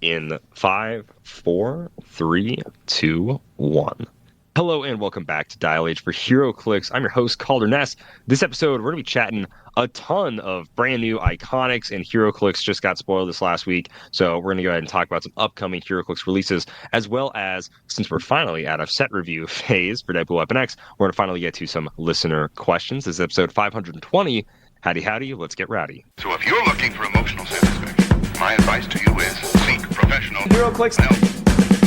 In 5, 4, 3, 2, 1. Hello and welcome back to Dial H for Heroclix. I'm your host, Kalder and Simeon. This episode, we're going to be chatting a ton of brand new Iconix, and Heroclix just got spoiled this last week. So we're going to go ahead and talk about some upcoming Heroclix releases, as well as, since we're finally out of set review phase for Deadpool Weapon X, we're going to finally get to some listener questions. This is episode 520. Howdy, let's get rowdy. So if you're looking for emotional satisfaction, my advice to you is seek professional Heroclix help.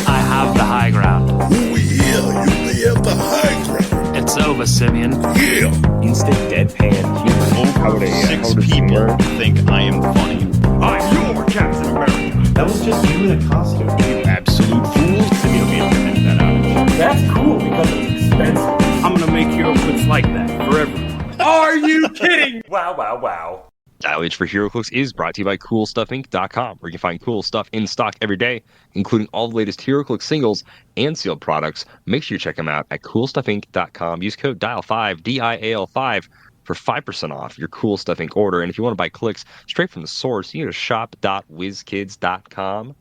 I have the high ground. Oh yeah, you may have the high ground. It's over, Simeon. Yeah. Instant deadpan humor. Over six people think I am funny. I'm your Captain America. That was just you in a costume. You absolute fool. Simeon will be able to edit that out. That's cool because it's expensive. I'm gonna make Heroclix like that forever. Are you kidding? Wow. Dial H for Heroclix is brought to you by CoolStuffInc.com, where you can find cool stuff in stock every day, including all the latest Heroclix singles and sealed products. Make sure you check them out at CoolStuffInc.com. Use code DIAL5, DIAL5, for 5% off your Cool Stuff Inc. order. And if you want to buy clicks straight from the source, you go to shop.whizkids.com.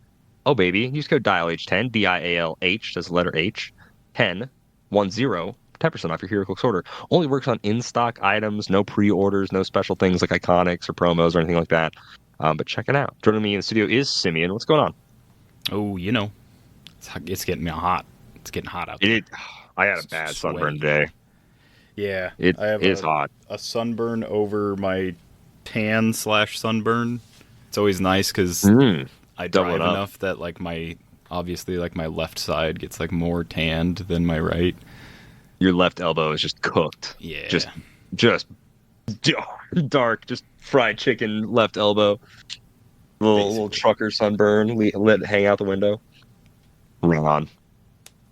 Oh, baby. Use code DIALH10, DIALH, that's the letter H, 10, 10. 10% off your Heroclix order. Only works on in-stock items, no pre-orders, no special things like Iconix or promos or anything like that. But check it out. Joining me in the studio is Simeon. What's going on? Oh, you know, it's getting me hot. It's getting hot out there. I had a bad sunburn today. Yeah, I have it's hot. A sunburn over my tan/sunburn. It's always nice because I drive enough that my left side gets more tanned than my right. Your left elbow is just cooked. Yeah. Just dark, just fried chicken left elbow. Little trucker sunburn, hang out the window. Ring on.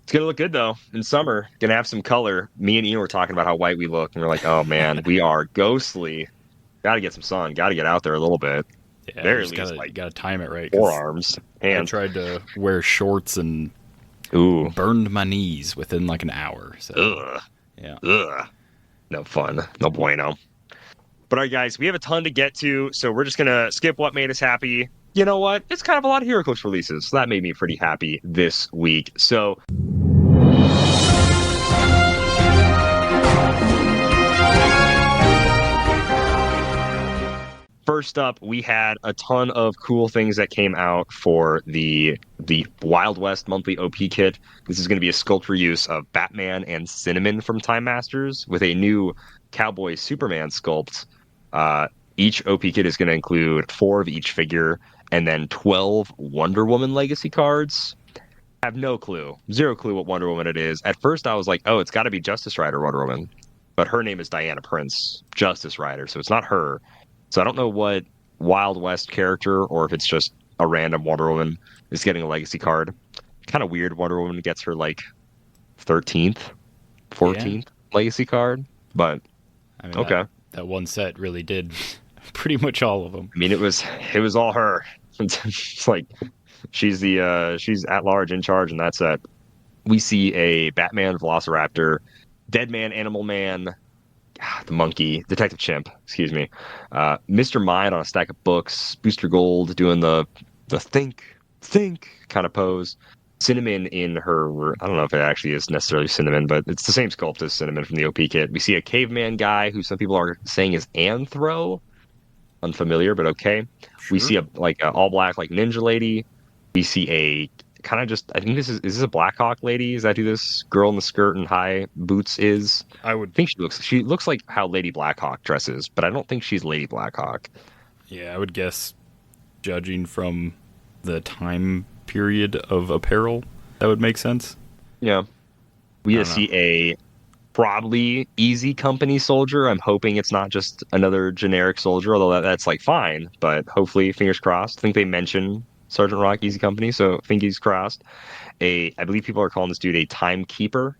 It's going to look good, though, in summer. Going to have some color. Me and Ian were talking about how white we look, and we're like, oh, man, we are ghostly. Got to get some sun. Got to get out there a little bit. Yeah, very least, you got to time it right. Forearms. Hands. I tried to wear shorts and burned my knees within an hour. So, yeah. No fun. No bueno. But all right, guys, we have a ton to get to, so we're just going to skip what made us happy. You know what? It's kind of a lot of Heroclix releases, so that made me pretty happy this week. So first up, we had a ton of cool things that came out for the Wild West monthly OP kit. This is going to be a sculpt reuse of Batman and Cinnamon from Time Masters with a new Cowboy Superman sculpt. Each OP kit is going to include 4 of each figure and then 12 Wonder Woman legacy cards. I have no clue, 0 clue what Wonder Woman it is. At first, I was like, oh, it's got to be Justice Rider Wonder Woman. But her name is Diana Prince, Justice Rider, so it's not her. So I don't know what Wild West character or if it's just a random Wonder Woman is getting a legacy card. Kind of weird Wonder Woman gets her 13th, 14th legacy card. But okay. That one set really did pretty much all of them. I mean, it was all her. It's she's at large in charge in that set. We see a Batman Velociraptor, Deadman Animal Man, the monkey, Detective Chimp, excuse me, Mr. Mind on a stack of books, Booster Gold doing the think kind of pose, Cinnamon in her, I don't know if it actually is necessarily Cinnamon, but it's the same sculpt as Cinnamon from the OP kit. We see a caveman guy who some people are saying is Anthro, unfamiliar, but okay. Sure. We see a all black ninja lady. We see a kind of just, I think is this a Blackhawk lady? Is that who this girl in the skirt and high boots is? I would think she looks like how Lady Blackhawk dresses, but I don't think she's Lady Blackhawk. Yeah, I would guess, judging from the time period of apparel, that would make sense. Yeah. We see a probably Easy Company soldier. I'm hoping it's not just another generic soldier, although that's fine, but hopefully, fingers crossed. I think they mention Sergeant Rock, Easy Company, so fingers crossed. I believe people are calling this dude a Timekeeper.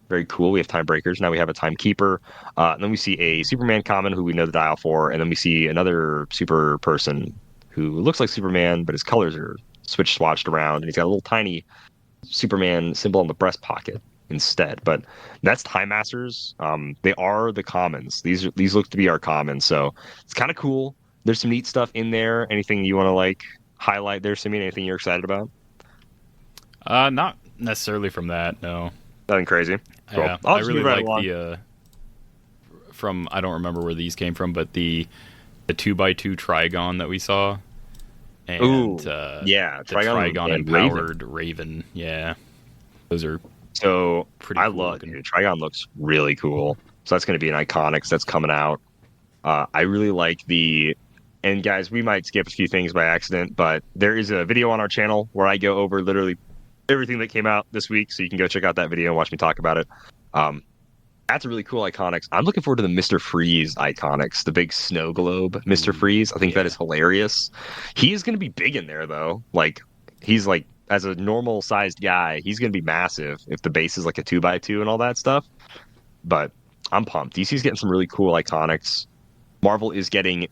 Very cool. We have Time Breakers. Now we have a Timekeeper. Then we see a Superman common who we know the dial for, and then we see another super person who looks like Superman, but his colors are swatched around, and he's got a little tiny Superman symbol on the breast pocket instead. But that's Time Masters. They are the commons. These look to be our commons, so it's kind of cool. There's some neat stuff in there. Anything you want to highlight there, Simeon? Anything you're excited about? Not necessarily from that. No. Nothing crazy. Cool. Yeah, I really like the. From I don't remember where these came from, but the 2x2 Trigon that we saw. And, yeah, the Trigon empowered Raven. Yeah, those are pretty. I love it. Trigon looks really cool. So that's going to be an Iconix that's coming out. I really like and guys, we might skip a few things by accident, but there is a video on our channel where I go over literally everything that came out this week, so you can go check out that video and watch me talk about it. That's a really cool Iconix. I'm looking forward to the Mr. Freeze Iconix, the big snow globe Mr. Freeze. I think that is hilarious. He is going to be big in there, though. Like, he's like, as a normal sized guy, he's going to be massive if the base is like a 2x2 and all that stuff. But I'm pumped. DC's getting some really cool Iconix. Marvel is getting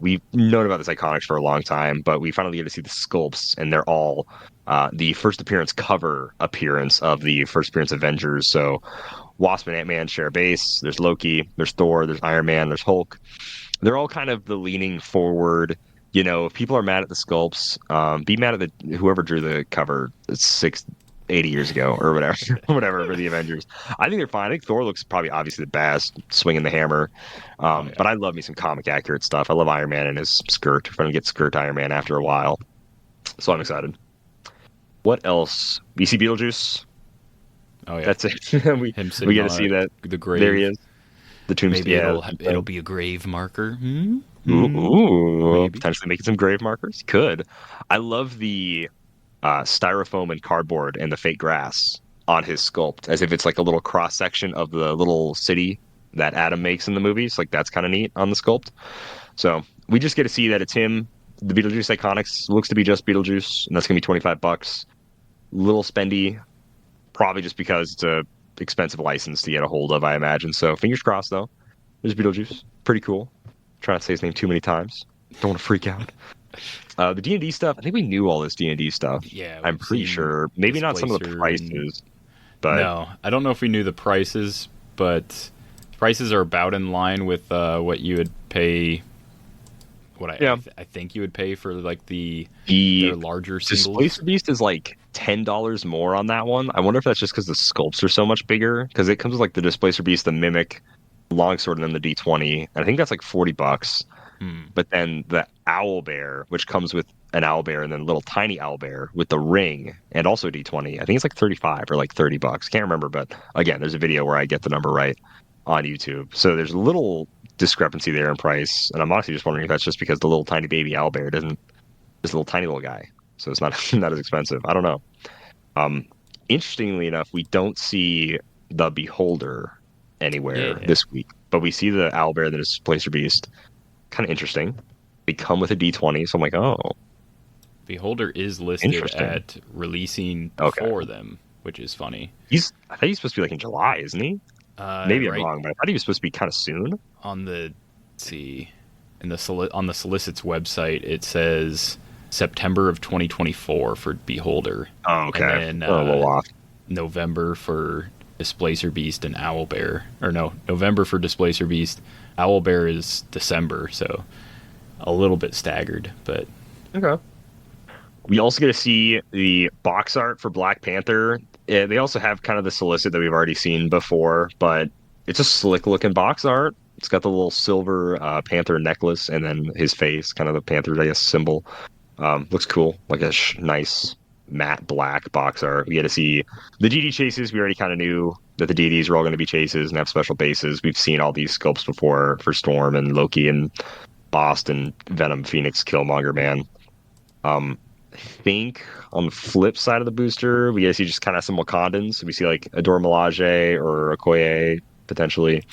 we've known about this Iconix for a long time, but we finally get to see the sculpts, and they're all the first appearance cover appearance of the first appearance Avengers. So Wasp and Ant-Man share a base. There's Loki, there's Thor, there's Iron Man, there's Hulk. They're all kind of the leaning forward. You know, if people are mad at the sculpts, be mad at whoever drew the cover 80 years ago or whatever for the Avengers. I think they're fine. I think Thor looks probably obviously the best, swinging the hammer. But I love me some comic accurate stuff. I love Iron Man and his skirt. We're going to get skirt Iron Man after a while. So I'm excited. What else? You see Beetlejuice? Oh, yeah. That's it. we get to see that. The grave. There he is. The tombstone. Maybe it'll be a grave marker. Ooh, potentially making some grave markers. Could. I love the styrofoam and cardboard and the fake grass on his sculpt, as if it's like a little cross section of the little city that Adam makes in the movies. Like, that's kind of neat on the sculpt. So we just get to see that it's him. The Beetlejuice Iconix looks to be just Beetlejuice, and that's gonna be $25. Little spendy, probably just because it's a expensive license to get a hold of, I imagine. So fingers crossed, though. There's Beetlejuice. Pretty cool. Trying to say his name too many times. Don't want to freak out. The D&D stuff, I think we knew all this D&D stuff. Yeah, I'm pretty sure. Maybe not some of the prices, but no, I don't know if we knew the prices, but prices are about in line with what you would pay. I think you would pay for like their larger symbols. Displacer Beast is like $10 more on that one. I wonder if that's just because the sculpts are so much bigger. Because it comes with like the Displacer Beast, the Mimic, Longsword, and then the D20. And I think that's like $40. But then the Owl Bear, which comes with an Owl Bear and then a little tiny Owl Bear with the ring and also D20. I think it's like 35 or like $30. Can't remember, but again, there's a video where I get the number right on YouTube. So there's a little discrepancy there in price, and I'm honestly just wondering if that's just because the little tiny baby Owl Bear is a little tiny little guy, so it's not not as expensive. I don't know. Interestingly enough, we don't see the Beholder anywhere this week, but we see the Owl Bear that is Displacer Beast. Kind of interesting. They come with a D20, so I'm like, oh. Beholder is listed at releasing for them, which is funny. I thought he's supposed to be like in July, isn't he? Maybe I'm wrong, but I thought he was supposed to be kind of soon. On the Solicit's website, it says September of 2024 for Beholder. Oh, okay. And then November for Displacer Beast and Owl Bear. Or no, November for Displacer Beast. Owl Bear is December, so a little bit staggered, but okay. We also get to see the box art for Black Panther. They also have kind of the solicit that we've already seen before, but it's a slick-looking box art. It's got the little silver panther necklace and then his face, kind of the panther, I guess, symbol. Looks cool, like a nice matte black box art. We get to see the DD chases. We already kind of knew that the DDs were all going to be chases and have special bases. We've seen all these sculpts before for Storm and Loki and Lost and Venom, Phoenix, Killmonger, Man. I think on the flip side of the booster, we get to see just kind of some Wakandans. So we see like Adore Milaje or Okoye, potentially.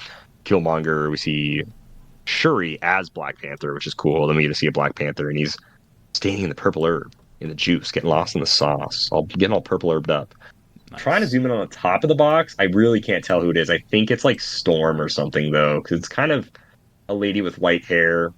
Killmonger, we see Shuri as Black Panther, which is cool. Then we get to see a Black Panther, and he's standing in the purple herb, in the juice, getting lost in the sauce, getting all purple herbed up. Nice. Trying to zoom in on the top of the box, I really can't tell who it is. I think it's like Storm or something, though, because it's kind of a lady with white hair,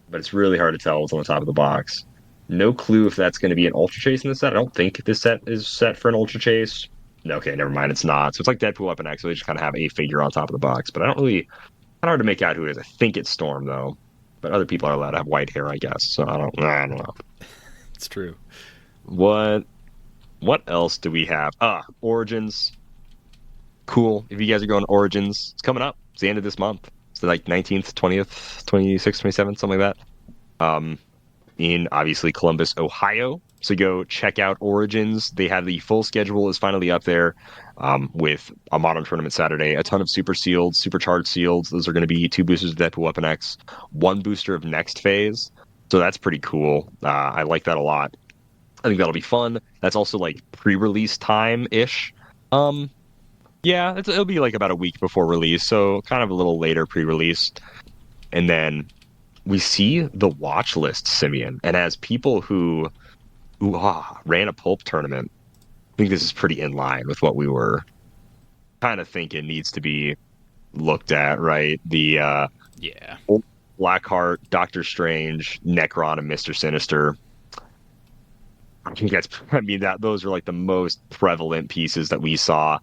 but it's really hard to tell what's on the top of the box. No clue if that's going to be an Ultra Chase in the set. I don't think this set is set for an Ultra Chase. No, okay, never mind, it's not. So it's like Deadpool Weapon X, so they just kind of have a figure on top of the box, but I don't really... Kind of hard to make out who it is. I think it's Storm, though. But other people are allowed to have white hair, I guess. So I don't know. It's true. What else do we have? Origins. Cool. If you guys are going to Origins, it's coming up. It's the end of this month. It's like 19th, 20th, 26th, 27th, something like that. In obviously Columbus, Ohio. So go check out Origins. They have the full schedule is finally up there, with a Modern Tournament Saturday, a ton of Super Sealed, Supercharged Sealed. Those are going to be 2 boosters of Deadpool Weapon X, 1 booster of Next Phase. So that's pretty cool. I like that a lot. I think that'll be fun. That's also like pre-release time-ish. Yeah, it'll be like about a week before release, so kind of a little later pre-release. And then we see the watch list, Simeon, and as people who ran a pulp tournament, I think this is pretty in line with what we were kind of thinking needs to be looked at, right? The Blackheart, Doctor Strange, Necron, and Mr. Sinister. Those are like the most prevalent pieces that we saw.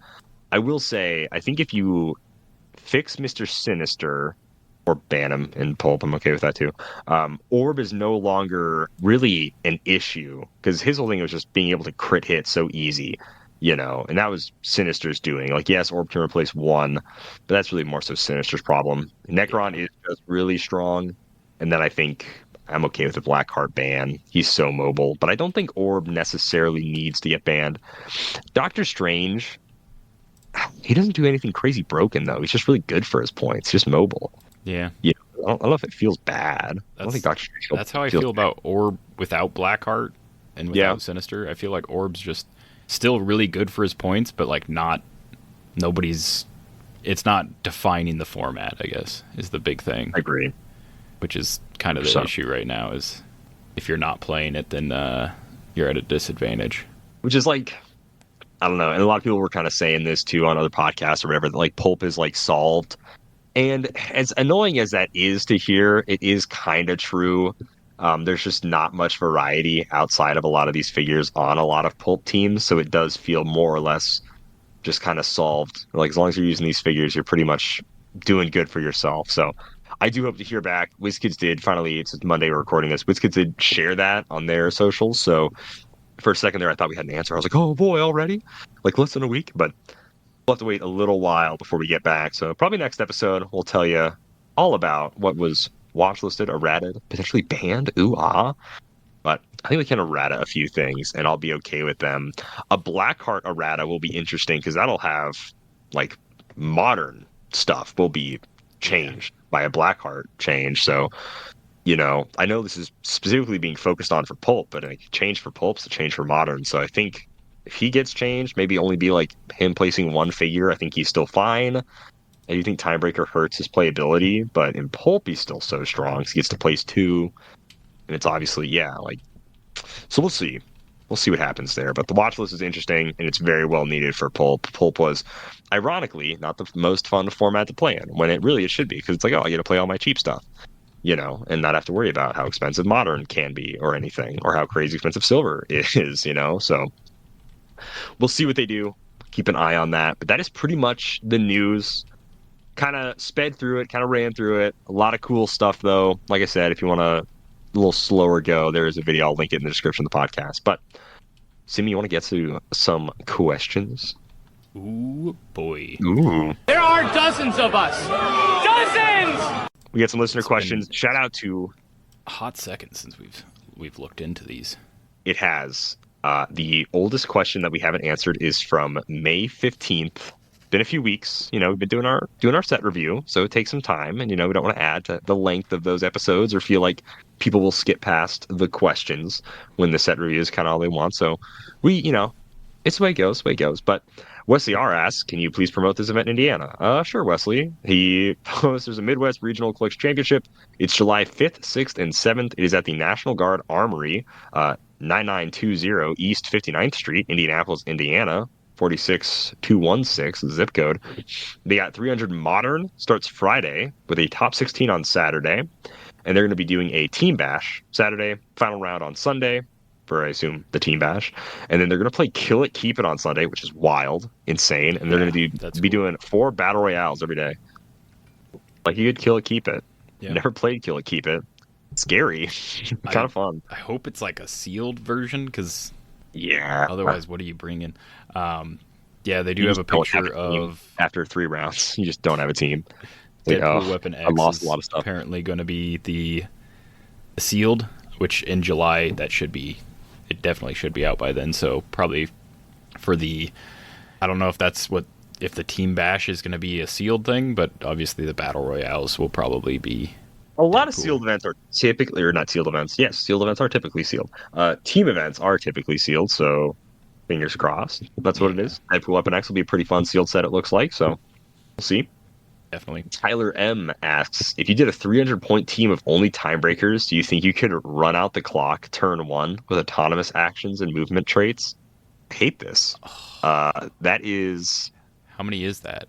I will say, I think if you fix Mr. Sinister or ban him in pulp, I'm okay with that too. Orb is no longer really an issue because his whole thing was just being able to crit hit so easy, and that was Sinister's doing. Like, yes, Orb can replace 1, but that's really more so Sinister's problem. Necron is just really strong, and then I think I'm okay with the Blackheart ban. He's so mobile, but I don't think Orb necessarily needs to get banned. Doctor Strange, he doesn't do anything crazy broken, though. He's just really good for his points. Just mobile. Yeah. I don't know if it feels bad. I don't think Doctor Strange That's how I feel about Orb without Blackheart and without Sinister. I feel like Orb's just still really good for his points, but like it's not defining the format, I guess, is the big thing. I agree. Which is kind of the issue right now, is if you're not playing it, then you're at a disadvantage. Which is like, I don't know, and a lot of people were kind of saying this too on other podcasts or whatever, that like pulp is like solved. And as annoying as that is to hear, it is kind of true. There's just not much variety outside of a lot of these figures on a lot of pulp teams, so it does feel more or less just kind of solved. Like, as long as you're using these figures, you're pretty much doing good for yourself. So I do hope to hear back. WizKids did finally, it's Monday we're recording this, WizKids did share that on their socials, so for a second there I thought we had an answer. I was like, oh boy, already? Like less than a week? But we'll have to wait a little while before we get back. So probably next episode we'll tell you all about what was watchlisted, errated, potentially banned. But I think we can errata a few things, and I'll be okay with them. A Blackheart errata will be interesting because that'll have like modern stuff will be changed by a Blackheart change. So, I know this is specifically being focused on for pulp, but a change for pulp's a change for modern. So I think if he gets changed, maybe only be like him placing 1 figure. I think he's still fine. I do think Timebreaker hurts his playability, but in pulp he's still so strong. So he gets to place 2, and it's obviously so we'll see. We'll see what happens there. But the watch list is interesting, and it's very well needed for pulp. Pulp was, ironically, not the most fun format to play in, when it should be, because it's like, I get to play all my cheap stuff, and not have to worry about how expensive modern can be or anything, or how crazy expensive silver is, So we'll see what they do. Keep an eye on that. But that is pretty much the news. Kind of sped through it, kind of ran through it. A lot of cool stuff, though. Like I said, if you want a little slower go, there is a video. I'll link it in the description of the podcast. But, Simi, you want to get to some questions? Ooh, boy. Ooh. There are dozens of us. Dozens! We got some listener questions. Shout out to... A hot second since we've looked into these. It has. The oldest question that we haven't answered is from May 15th. Been a few weeks, we've been doing our set review, so it takes some time, and we don't want to add to the length of those episodes or feel like people will skip past the questions when the set review is kind of all they want. So we, it's the way it goes. But Wesley R asks, can you please promote this event in Indiana? Sure, Wesley. He posts there's a Midwest Regional Collection Championship. It's July 5th, 6th, and 7th. It is at the National Guard Armory, 9920 East 59th Street, Indianapolis, Indiana. 46216 zip code. They got 300 modern, starts Friday with a top 16 on Saturday, and they're going to be doing a team bash Saturday, final round on Sunday for, I assume, the team bash, and then they're going to play Kill It Keep It on Sunday, which is wild, insane, and they're going to be doing 4 battle royales every day. Like, you could Kill It Keep It. Never played Kill It Keep It. scary. Kind of fun. I hope it's like a sealed version, because Yeah. otherwise, what are you bringing? Yeah, they do You have a just don't have picture a team of after 3 rounds. You just don't have a team. Like, Deadpool Weapon X. I lost is a lot of stuff. apparently going to be the sealed, which in July it definitely should be out by then. So probably for I don't know if the Team Bash is going to be a sealed thing, but obviously the Battle Royales will probably be. A lot of Deadpool. sealed events are typically, or not sealed events. Yes, sealed events are typically sealed. Team events are typically sealed, so fingers crossed. That's what it is. Deadpool Weapon X will be a pretty fun sealed set, it looks like, so we'll see. Definitely. Tyler M asks, if you did a 300-point team of only timebreakers, do you think you could run out the clock turn 1 with autonomous actions and movement traits? I hate this. That is... How many is that?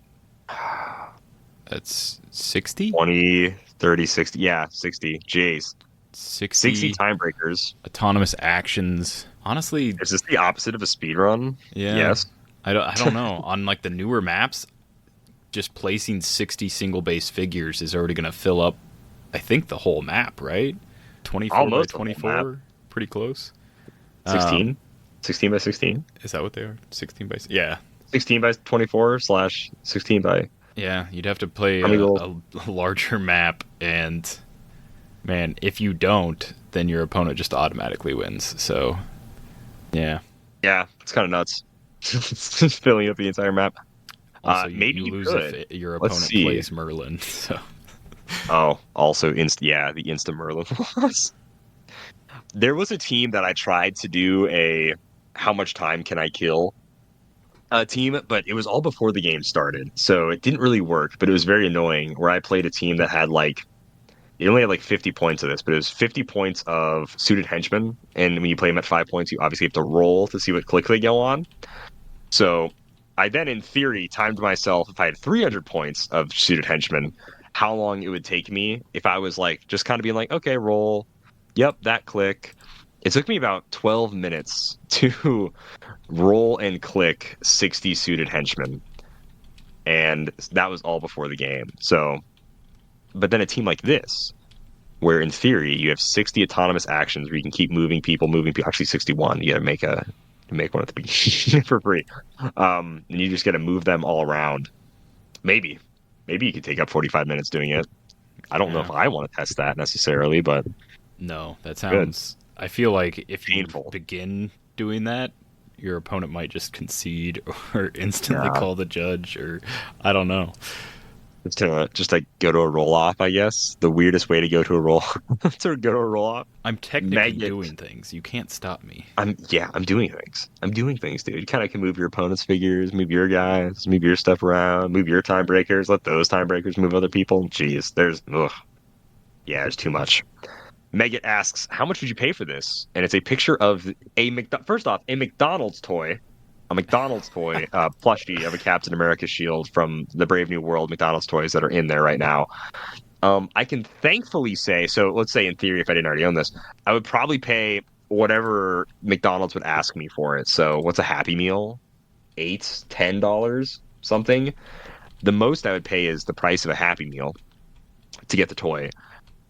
That's 60? 20, 30, 60. Yeah, 60. Jeez. 60 timebreakers. Autonomous actions. Honestly, Is this the opposite of a speed run? yeah. Yes. I don't know. On like the newer maps, just placing 60 single base figures is already going to fill up, I think, the whole map, right? 24 Almost the by whole 24, map. pretty close. 16? 16 by 16? Is that what they are? 16 by... Yeah. 16 by 24 / 16 by... Yeah, you'd have to play How many a goals? larger map, and man, if you don't, then your opponent just automatically wins. So, yeah. Yeah, it's kind of nuts. It's just filling up the entire map. Also, maybe you lose could. if your Let's opponent see. plays Merlin. So, Oh, also the Insta Merlin was. There was a team that I tried to do a how much time can I kill team, but it was all before the game started, so it didn't really work. But it was very annoying. Where I played a team that had it only had 50 points of this, but it was 50 points of suited henchmen, and when you play them at 5 points, you obviously have to roll to see what click they go on. So I then, in theory, timed myself if I had 300 points of suited henchmen, how long it would take me if I was just kind of being like, okay, roll. Yep, that click. It took me about 12 minutes to roll and click 60 suited henchmen. And that was all before the game. So, but then a team like this, where in theory you have 60 autonomous actions where you can keep moving people, actually 61. You got to make one at the beginning for free. And you just got to move them all around. Maybe you could take up 45 minutes doing it. I don't know if I want to test that necessarily, but no, that sounds... I feel like if painful. you begin doing that, your opponent might just concede or instantly call the judge, or I don't know. Just go to a roll off, I guess. The weirdest way to go to a roll off. I'm technically doing things. You can't stop me. I'm doing things. Dude. You kind of can move your opponent's figures, move your guys, move your stuff around, move your time breakers, let those time breakers move other people. Jeez, there's too much. Megat asks, how much would you pay for this? And it's a picture of a McDonald's toy. A McDonald's toy plushie of a Captain America shield from the Brave New World McDonald's toys that are in there right now. I can thankfully say, so let's say in theory, if I didn't already own this, I would probably pay whatever McDonald's would ask me for it. So what's a Happy Meal? $8, $10, something. The most I would pay is the price of a Happy Meal to get the toy.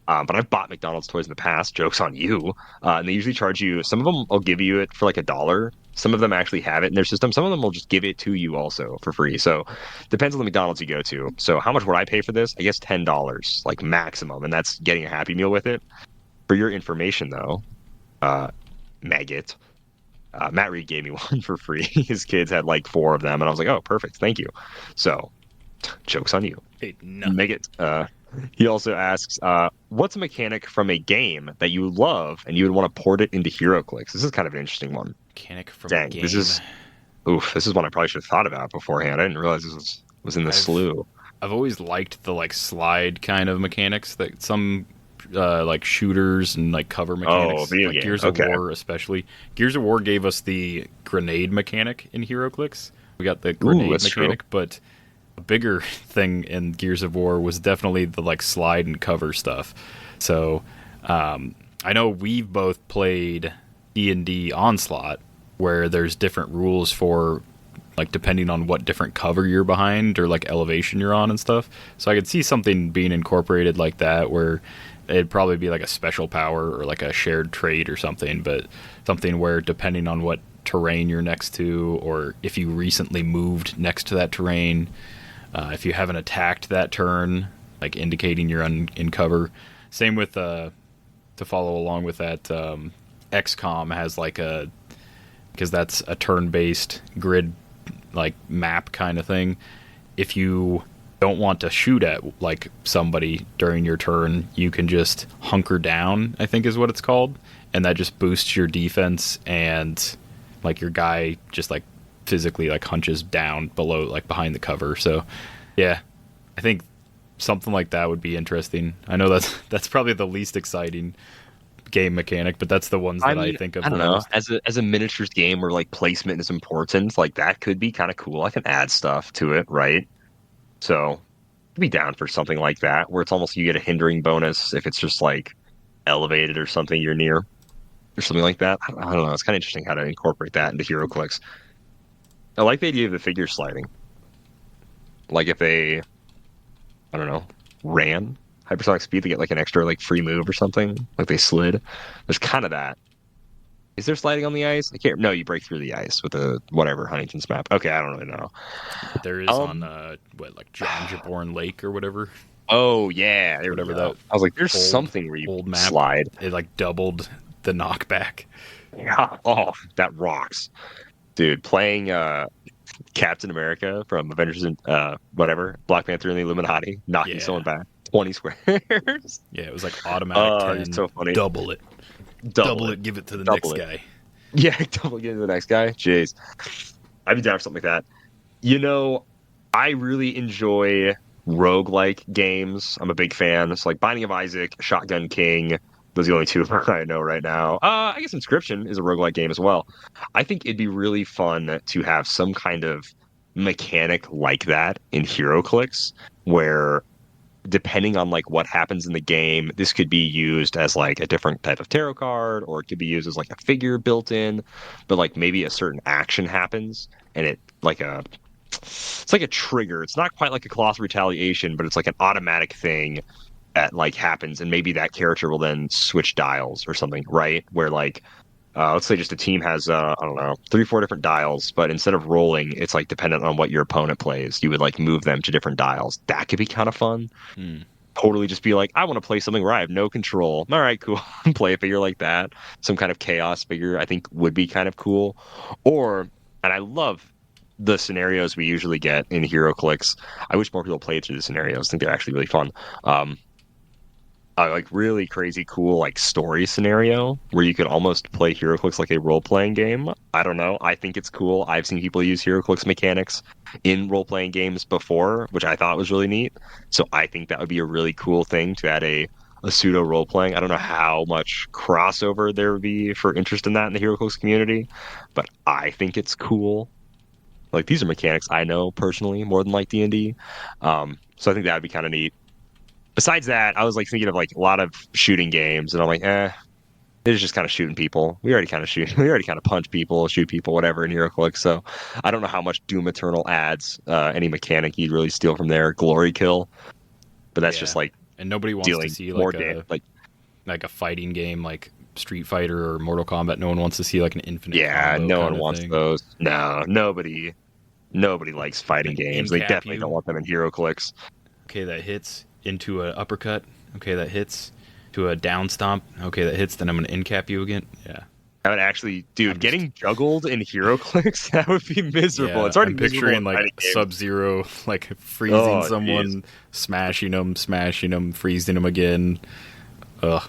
But I've bought McDonald's toys in the past. Joke's on you. And they usually charge you. Some of them will give you it for $1. Some of them actually have it in their system. Some of them will just give it to you also for free. So depends on the McDonald's you go to. So how much would I pay for this? I guess $10, maximum. And that's getting a Happy Meal with it. For your information, though, Maggot, Matt Reed gave me one for free. His kids had 4 of them. And I was like, oh, perfect. Thank you. So joke's on you. Hey, no. Maggot, he also asks, what's a mechanic from a game that you love and you would want to port it into HeroClix? This is kind of an interesting one. Mechanic from Dang, a game. this is one I probably should have thought about beforehand. I didn't realize this was in the slew. I've always liked the slide kind of mechanics that some shooters and cover mechanics. Oh, video game. Gears of War especially. Gears of War gave us the grenade mechanic in HeroClix. We got the grenade mechanic, but a bigger thing in Gears of War was definitely the slide and cover stuff. So I know we've both played D&D Onslaught, where there's different rules for like depending on what different cover you're behind or like elevation you're on and stuff. So I could see something being incorporated like that where it'd probably be like a special power or like a shared trait or something, but something where depending on what terrain you're next to, or if you recently moved next to that terrain, if you haven't attacked that turn, like indicating you're in cover. Same with to follow along with that, XCOM has like because that's a turn-based grid like map kind of thing. If you don't want to shoot at like somebody during your turn, you can just hunker down, I think is what it's called, and that just boosts your defense, and like your guy just like physically like hunches down below, like behind the cover. So yeah, I think something like that would be interesting. I know that's probably the least exciting game mechanic, but that's the ones that I think of. I don't know. As a miniatures game where like placement is important, like that could be kind of cool. I can add stuff to it, right? So I'd be down for something like that, where it's almost you get a hindering bonus if it's just like elevated or something you're near, or something like that. I don't know. It's kind of interesting how to incorporate that into HeroClix. I like the idea of the figure sliding. Like if they, I don't know, ran hypersonic speed to get like an extra like free move or something, like they slid. There's kind of that. Is there sliding on the ice? I can't. No, you break through the ice with a whatever Huntington's map. Okay, I don't really know. There is on like John Jaborn Lake or whatever. Oh yeah, whatever that. I was like, there's something where you old map, slide. It like doubled the knockback. Yeah. Oh, that rocks, dude. Playing Captain America from Avengers and whatever, Black Panther and the Illuminati, knocking someone back 20 squares. Yeah, it was like automatic 10. It's so funny. Double it. Double it. Give it to the next guy. Yeah, double it. Give it to the next guy. Jeez. I'd be down for something like that. You know, I really enjoy roguelike games. I'm a big fan. It's like Binding of Isaac, Shotgun King. Those are the only two I know right now. I guess Inscription is a roguelike game as well. I think it'd be really fun to have some kind of mechanic like that in HeroClix, where depending on like what happens in the game, this could be used as like a different type of tarot card, or it could be used as like a figure built in, but like maybe a certain action happens and it's like a trigger. It's not quite like a Colossal Retaliation, but it's like an automatic thing that like happens, and maybe that character will then switch dials or something, right? Where like let's say just a team has I don't know, 3-4 different dials, but instead of rolling, it's like dependent on what your opponent plays, you would like move them to different dials. That could be kind of fun. Totally just be like, I want to play something where I have no control. All right, cool. Play a figure like that. Some kind of chaos figure I think would be kind of cool. Or, and I love the scenarios we usually get in HeroClix. I wish more people played through the scenarios. I think they're actually really fun. Like really crazy cool like story scenario where you could almost play HeroClix like a role-playing game. I don't know. I think it's cool. I've seen people use HeroClix mechanics in role-playing games before, which I thought was really neat. So I think that would be a really cool thing to add a pseudo role-playing. I don't know how much crossover there would be for interest in that in the HeroClix community, but I think it's cool. Like these are mechanics I know personally more than like D&D. So I think that would be kind of neat. Besides that, I was like thinking of like a lot of shooting games, and I'm like, it's just kind of shooting people. We already kind of punch people, shoot people, whatever in HeroClix. So I don't know how much Doom Eternal adds any mechanic you'd really steal from there. Glory kill, but that's just like, and nobody wants to see like a fighting game like Street Fighter or Mortal Kombat. No one wants to see like an infinite. Yeah, combo no one wants those. No, nobody likes fighting games. They definitely don't want them in HeroClix. Okay, that hits into an uppercut. Okay, that hits to a down stomp. Okay, that hits. Then I'm gonna incap you again. Yeah, that would actually, dude, getting juggled in HeroClix, that would be miserable. Yeah, it's already I'm picturing like Sub-Zero, like freezing someone, smashing them, freezing them again. Ugh.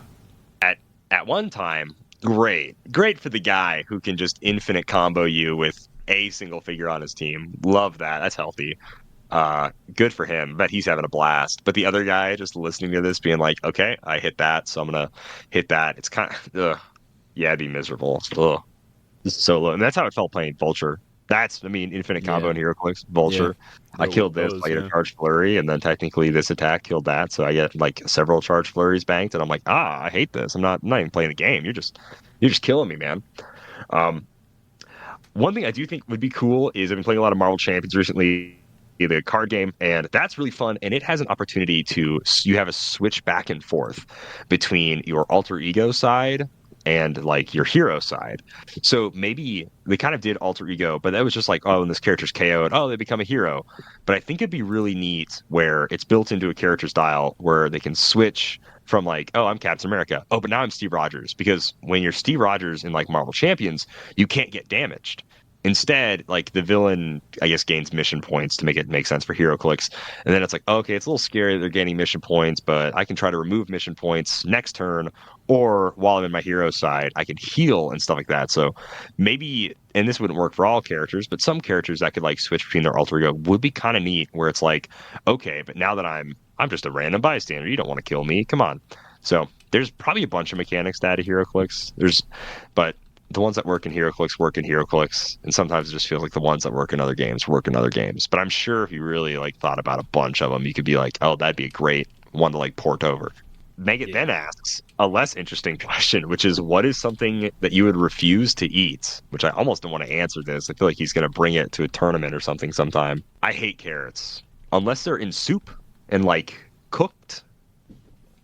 At one time, great for the guy who can just infinite combo you with a single figure on his team. Love that. That's healthy. Good for him. Bet he's having a blast. But the other guy just listening to this being like, okay, I hit that, so I'm gonna hit that. It's kind of, it'd be miserable. Ugh. This is so low. And that's how it felt playing Vulture. Infinite combo in HeroClix. Vulture. Yeah. I killed this, I get a charge flurry, and then technically this attack killed that, so I get like several charge flurries banked, and I'm like, I hate this. I'm not even playing the game. You're just killing me, man. one thing I do think would be cool is I've been playing a lot of Marvel Champions recently, the card game, and that's really fun. And it has an opportunity you have a switch back and forth between your alter ego side and like your hero side. So maybe they kind of did alter ego, but that was just like, oh, and this character's KO'd, oh, they become a hero. But I think it'd be really neat where it's built into a character's dial where they can switch from like, oh, I'm Captain America. Oh, but now I'm Steve Rogers. Because when you're Steve Rogers in like Marvel Champions, you can't get damaged. Instead, like the villain, I guess, gains mission points to make it make sense for Heroclix. And then it's like, okay, it's a little scary that they're gaining mission points, but I can try to remove mission points next turn, or while I'm in my hero side, I can heal and stuff like that. So maybe, and this wouldn't work for all characters, but some characters that could like switch between their alter ego would be kind of neat, where it's like, okay, but now that I'm just a random bystander, you don't want to kill me, come on. So there's probably a bunch of mechanics to add to Heroclix. But the ones that work in Heroclix, and sometimes it just feels like the ones that work in other games work in other games. But I'm sure if you really like thought about a bunch of them, you could be like, oh, that'd be a great one to like port over. Megan then asks a less interesting question, which is, what is something that you would refuse to eat? Which I almost don't want to answer this. I feel like he's going to bring it to a tournament or something sometime. I hate carrots. Unless they're in soup and like cooked.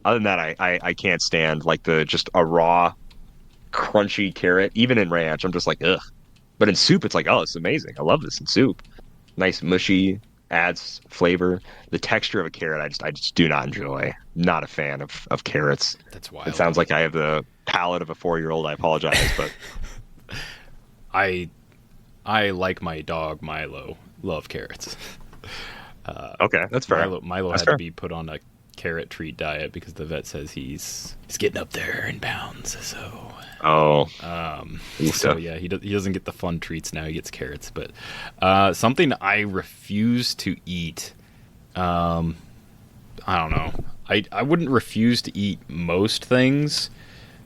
Other than that, I can't stand like just a raw crunchy carrot. Even in ranch, I'm just like, ugh. But in soup, it's like, oh, it's amazing. I love this in soup. Nice mushy, adds flavor. The texture of a carrot, I just do not enjoy. Not a fan of carrots. That's wild. It sounds like I have the palate of a 4-year-old. I apologize, but I like my dog Milo. Love carrots. Okay, that's fair. Milo that's had fair. to be put on a carrot treat diet because the vet says he's getting up there in pounds. So so yeah, he doesn't get the fun treats now. He gets carrots. But something I refuse to eat. I don't know. I wouldn't refuse to eat most things.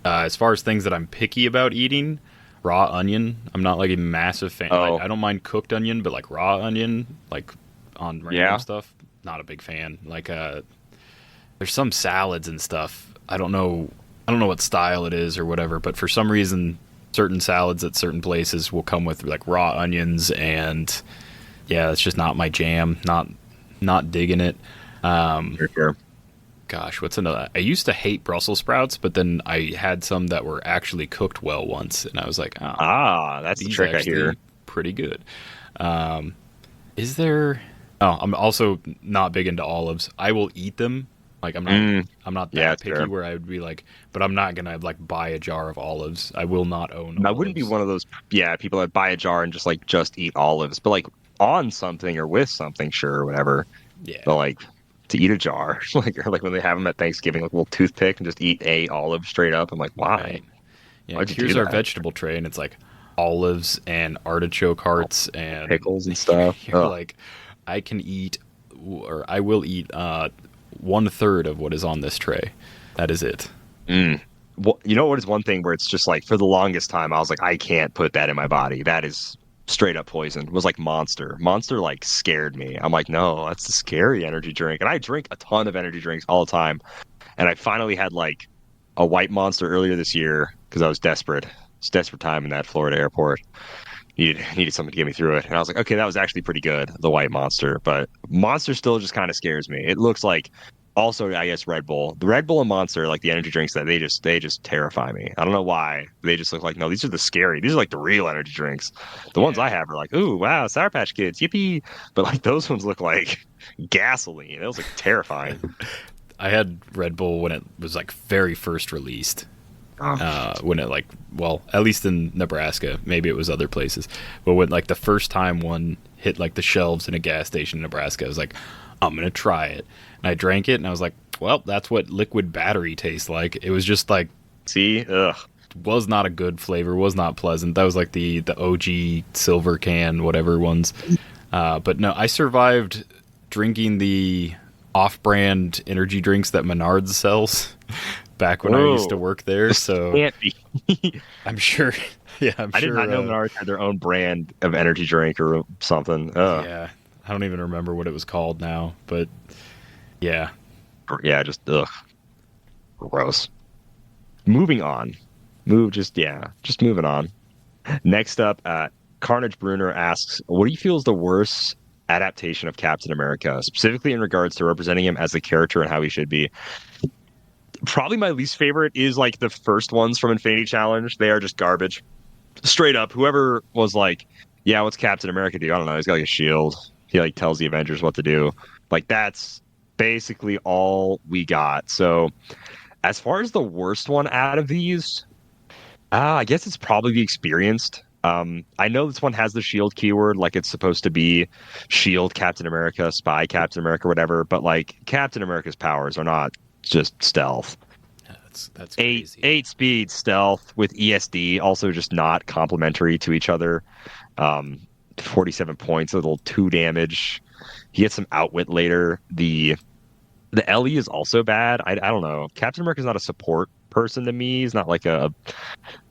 As far as things that I'm picky about eating, raw onion. I'm not like a massive fan. I don't mind cooked onion, but like raw onion, like on random stuff, not a big fan. Like there's some salads and stuff. I don't know what style it is or whatever, but for some reason, certain salads at certain places will come with like raw onions, and yeah, it's just not my jam. Not digging it. Sure. Gosh, what's another? I used to hate Brussels sprouts, but then I had some that were actually cooked well once, and I was like, that's the trick I hear. Pretty good. Is there? Oh, I'm also not big into olives. I will eat them. Like I'm not that picky where I would be like, but I'm not gonna like buy a jar of olives. I will not own olives. I wouldn't be one of those people that buy a jar and just eat olives, but like on something or with something, sure, or whatever. Yeah. But like to eat a jar, like when they have them at Thanksgiving, like a little toothpick and just eat a olive straight up. I'm like, why? Right. Yeah. Why'd you Here's do our that? vegetable tray, and it's like olives and artichoke hearts and Pickles and stuff. You're like, I can eat, or I will eat 1/3 of what is on this tray. That is it. Well, you know what is one thing where it's just like for the longest time I was like, I can't put that in my body. That is straight up poison. It was like Monster. Monster like scared me. I'm like, no, that's a scary energy drink. And I drink a ton of energy drinks all the time. And I finally had like a white Monster earlier this year because I was desperate. It's desperate time in that Florida airport. Needed something to get me through it. And I was like, okay, that was actually pretty good, the white Monster. But Monster still just kind of scares me. It looks like also, I guess, Red Bull. The Red Bull and Monster, like the energy drinks, that they just terrify me. I don't know why. They just look like, no, these are these are like the real energy drinks. The ones I have are like, ooh, wow, Sour Patch Kids, yippee. But like those ones look like gasoline. It was like terrifying. I had Red Bull when it was like very first released. When it like, well, at least in Nebraska, maybe it was other places, but when like the first time one hit like the shelves in a gas station in Nebraska, I was like, I'm gonna try it, and I drank it, and I was like, well, that's what liquid battery tastes like. It was just like, was not a good flavor, was not pleasant. That was like the OG silver can whatever ones, but no, I survived drinking the off-brand energy drinks that Menards sells back when I used to work there, so can't be. I'm sure. Yeah, I did not know Menards had their own brand of energy drink or something. Yeah, I don't even remember what it was called now, but yeah, just gross. Moving on. Just moving on. Next up, Carnage Bruner asks, what do you feel is the worst adaptation of Captain America, specifically in regards to representing him as a character and how he should be? Probably my least favorite is like the first ones from Infinity Challenge. They are just garbage. Straight up, whoever was like, yeah, what's Captain America do? I don't know. He's got like a shield. He like tells the Avengers what to do. Like that's basically all we got. So as far as the worst one out of these, I guess it's probably the Experienced. I know this one has the shield keyword, like it's supposed to be shield Captain America, spy Captain America, whatever. But like Captain America's powers are not just stealth. Yeah, that's crazy. Eight speed stealth with ESD, also just not complementary to each other. 47 points, a little 2 damage. He gets some outwit later. The LE is also bad. I don't know. Captain America's not a support person to me. He's not like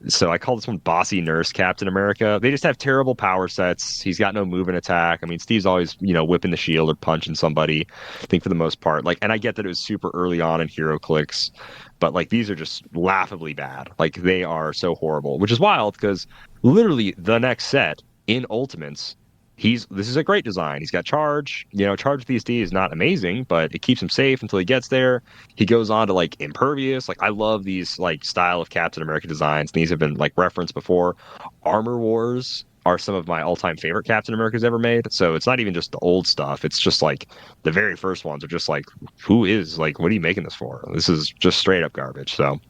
so I call this one Bossy Nurse Captain America. They just have terrible power sets. He's got no move and attack. I mean, Steve's always, whipping the shield or punching somebody, I think, for the most part. Like, and I get that it was super early on in Heroclix, but like these are just laughably bad. Like they are so horrible, which is wild because literally the next set in Ultimates, this is a great design. He's got charge. Charge with ESD is not amazing, but it keeps him safe until he gets there. He goes on to like impervious. Like I love these like style of Captain America designs. These have been like referenced before. Armor Wars are some of my all-time favorite Captain Americas ever made. So it's not even just the old stuff. It's just like the very first ones are just like, what are you making this for? This is just straight up garbage. So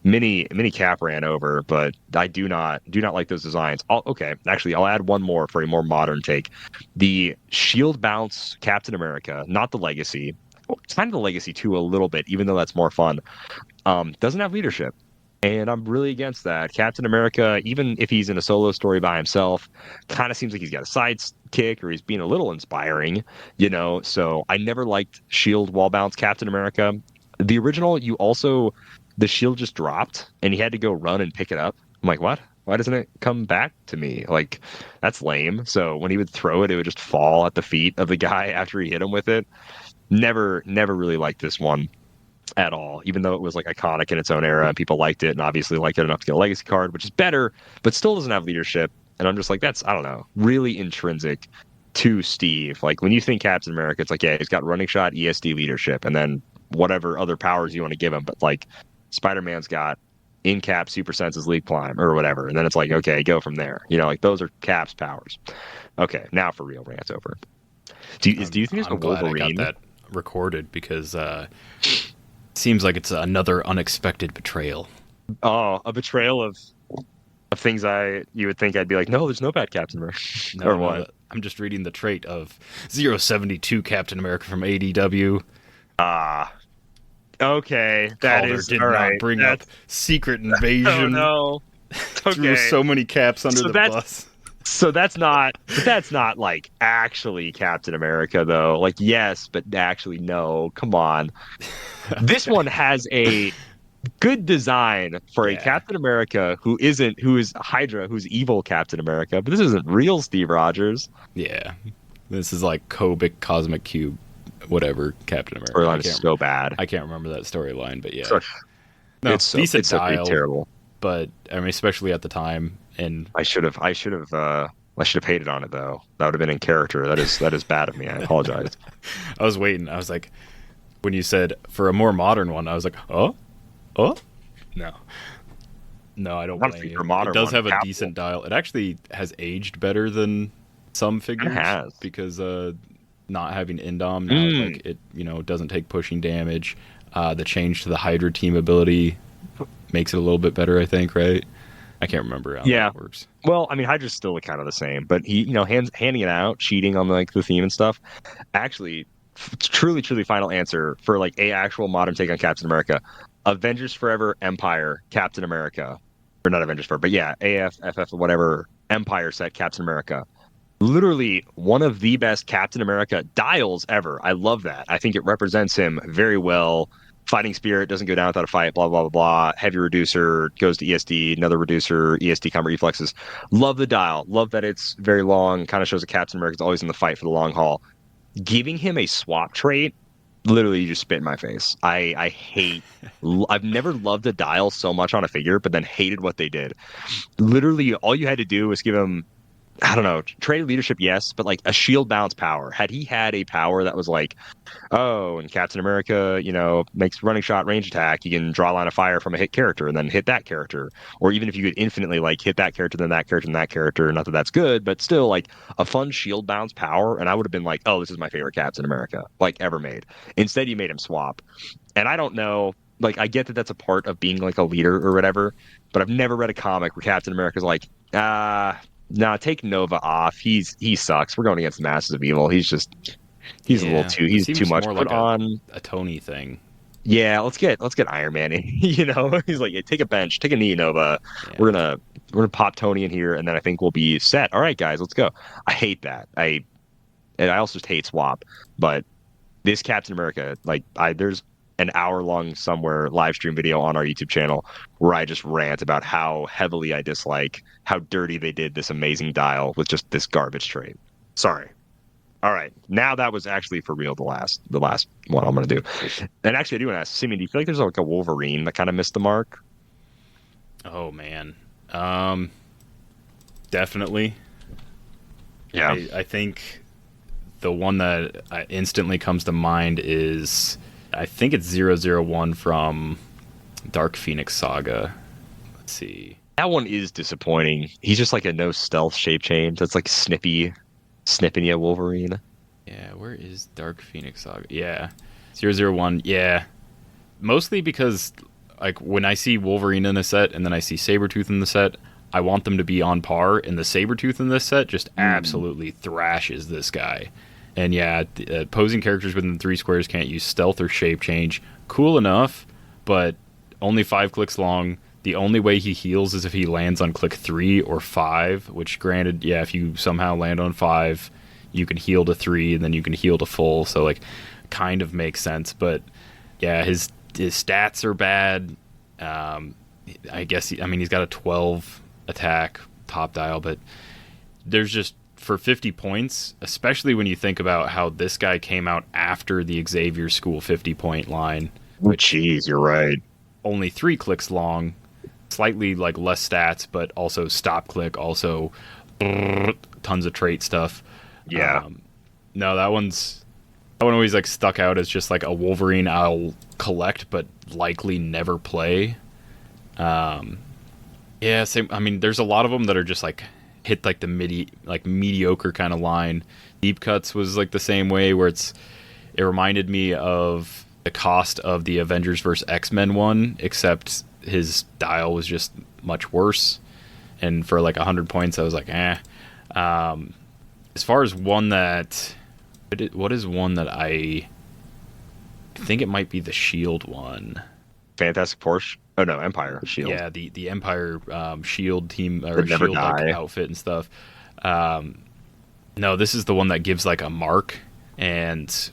mini Cap ran over, but I do not like those designs. Actually, I'll add one more for a more modern take. The shield bounce Captain America, not the Legacy. Kind of the Legacy too, a little bit, even though that's more fun. Doesn't have leadership, and I'm really against that. Captain America, even if he's in a solo story by himself, kind of seems like he's got a sidekick or he's being a little inspiring, So I never liked shield wall bounce Captain America. The original, the shield just dropped and he had to go run and pick it up. I'm like, what? Why doesn't it come back to me? Like, that's lame. So when he would throw it, it would just fall at the feet of the guy after he hit him with it. Never really liked this one at all, even though it was like iconic in its own era and people liked it and obviously liked it enough to get a legacy card, which is better, but still doesn't have leadership. And I'm just like, that's, I don't know, really intrinsic to Steve. Like when you think Captain America, it's like, yeah, he's got running shot, ESD, leadership, and then whatever other powers you want to give him. But like, Spider-Man's got in-cap super senses, leap climb or whatever, and then it's like, okay, go from there. Like those are Cap's powers. Okay, now for real, rant's over. Do you think it's a Wolverine? I got that recorded because seems like it's another unexpected betrayal. Oh, a betrayal of things you would think I'd be like, no, there's no bad Captain America. Or what? I'm just reading the trait of 072 Captain America from ADW. Okay, that Calder is did all not right. bring up Secret Invasion. Oh no! Threw so many caps under the bus. So that's not like actually Captain America though. Like yes, but actually no. Come on. This one has a good design for a Captain America who is Hydra, who's evil Captain America. But this isn't real Steve Rogers. Yeah, this is like Kobik Cosmic Cube. Whatever, Captain America. Storyline is so bad. I can't remember that storyline, but yeah. No, it's decent dial, terrible. But I mean, especially at the time, and I should have hated on it though. That would have been in character. That is bad of me. I apologize. I was waiting. I was like, when you said for a more modern one, I was like, no, I don't blame you. It does have a decent dial. It actually has aged better than some figures. It has because not having Indom now, like it doesn't take pushing damage. The change to the Hydra team ability makes it a little bit better, I think, right? I can't remember how that works. Well, I mean, Hydra's still kind of the same, but he, handing it out, cheating on like the theme and stuff. Actually, truly final answer for like a actual modern take on Captain America: Avengers Forever, Empire, Captain America, or not Avengers Forever, but yeah, AF, FF, whatever, Empire set Captain America. Literally one of the best Captain America dials ever. I love that. I think it represents him very well. Fighting spirit doesn't go down without a fight, blah, blah, blah, blah. Heavy reducer goes to ESD, another reducer, ESD combat reflexes. Love the dial. Love that it's very long. Kind of shows that Captain America's always in the fight for the long haul. Giving him a swap trait, literally you just spit in my face. I've never loved a dial so much on a figure, but then hated what they did. Literally all you had to do was give him I don't know, trade leadership, yes, but like a shield bounce power. Had he had a power that was like, oh, and Captain America, makes running shot range attack, you can draw a line of fire from a hit character and then hit that character. Or even if you could infinitely like hit that character, then that character, and that character, not that that's good, but still like a fun shield bounce power. And I would have been like, oh, this is my favorite Captain America, like ever made. Instead, you made him swap. And I don't know, like I get that that's a part of being like a leader or whatever, but I've never read a comic where Captain America's like, nah, take Nova off. He sucks. We're going against the masses of evil. He's a little too. He's too much. More Put like on a Tony thing. Yeah, let's get Iron Man in. He's like, hey, take a bench, take a knee, Nova. Yeah. We're gonna pop Tony in here, and then I think we'll be set. All right, guys, let's go. I hate that. I also just hate swap. But this Captain America, like, there's an hour-long somewhere live stream video on our YouTube channel where I just rant about how heavily I dislike how dirty they did this amazing dial with just this garbage trait. Sorry. All right. Now that was actually for real the last one I'm going to do. And actually, I do want to ask, Simeon, do you feel like there's like a Wolverine that kind of missed the mark? Oh, man. Definitely. Yeah. I think the one that instantly comes to mind is... I think it's 001 from Dark Phoenix Saga. Let's see. That one is disappointing. He's just like a no stealth shape change. That's like snipping you Wolverine. Yeah, where is Dark Phoenix Saga? Yeah. 001, yeah. Mostly because like when I see Wolverine in a set and then I see Sabretooth in the set, I want them to be on par, and the Sabretooth in this set just absolutely thrashes this guy. And yeah, opposing characters within 3 squares can't use stealth or shape change. Cool enough, but only 5 clicks long. The only way he heals is if he lands on click 3 or 5, which granted, yeah, if you somehow land on 5, you can heal to 3, and then you can heal to full, so like kind of makes sense. But yeah, his stats are bad. I guess, he's got a 12 attack top dial, but there's just... For 50 points, especially when you think about how this guy came out after the Xavier School 50-point line. Jeez, you're right. Only 3 clicks long, slightly like less stats, but also stop click, also tons of trait stuff. Yeah. No, that one always like stuck out as just like a Wolverine I'll collect, but likely never play. Yeah, same. There's a lot of them that are just like hit like the mediocre kind of line. Deep Cuts was like the same way, where it reminded me of the cost of the Avengers vs. X-Men one, except his dial was just much worse. And for like 100 points, I was like, eh. As far as one that... What is one that I think it might be the Shield one? Fantastic Porsche? Oh no, Empire Shield. Yeah, the Empire Shield team or Never Shield like, outfit and stuff. No, this is the one that gives like a mark, and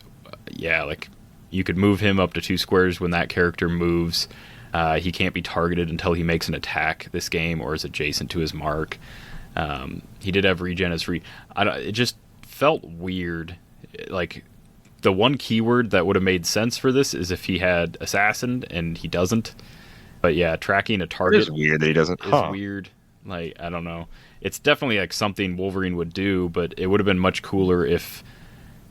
yeah, like you could move him up to 2 squares when that character moves. He can't be targeted until he makes an attack this game or is adjacent to his mark. He did have regen as free. It just felt weird. Like the one keyword that would have made sense for this is if he had assassin, and he doesn't. But yeah, tracking a target is weird that he doesn't. Is weird. Like, I don't know. It's definitely like something Wolverine would do, but it would have been much cooler if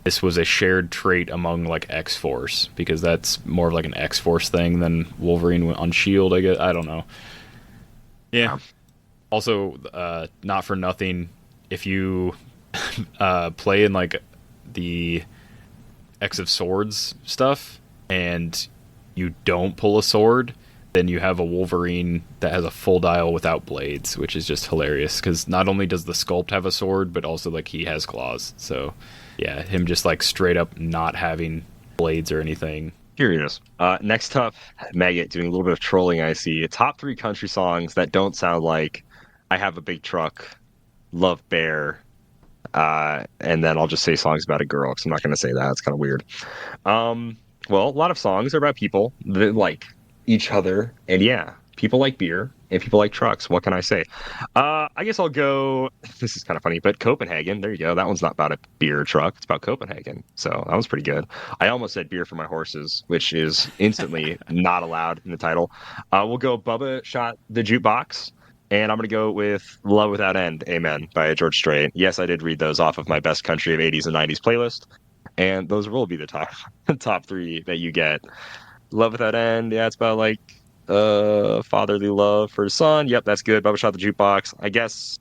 this was a shared trait among like X-Force, because that's more of like an X-Force thing than Wolverine on Shield, I guess. I don't know. Yeah. Also, not for nothing, if you play in like the X of Swords stuff and you don't pull a sword, then you have a Wolverine that has a full dial without blades, which is just hilarious, because not only does the sculpt have a sword, but also like he has claws. So yeah, him just like straight up not having blades or anything. Curious. Next up, Maggot doing a little bit of trolling. I see top 3 country songs that don't sound like I Have a Big Truck, Love Bear, and then I'll just say songs about a girl, because I'm not going to say that. It's kind of weird. Well, a lot of songs are about people that like each other, and yeah, people like beer and people like trucks. What can I say? I guess I'll go, this is kind of funny, but Copenhagen, there you go. That one's not about a beer truck, it's about Copenhagen, so that one's pretty good. I almost said Beer for My Horses, which is instantly not allowed in the title. We'll go Bubba Shot the Jukebox. And I'm going to go with Love Without End, Amen, by George Strait. Yes, I did read those off of my Best Country of 80s and 90s playlist. And those will be the top three that you get. Love Without End, yeah, it's about like fatherly love for his son. Yep, that's good. Bubba Shot the Jukebox. I guess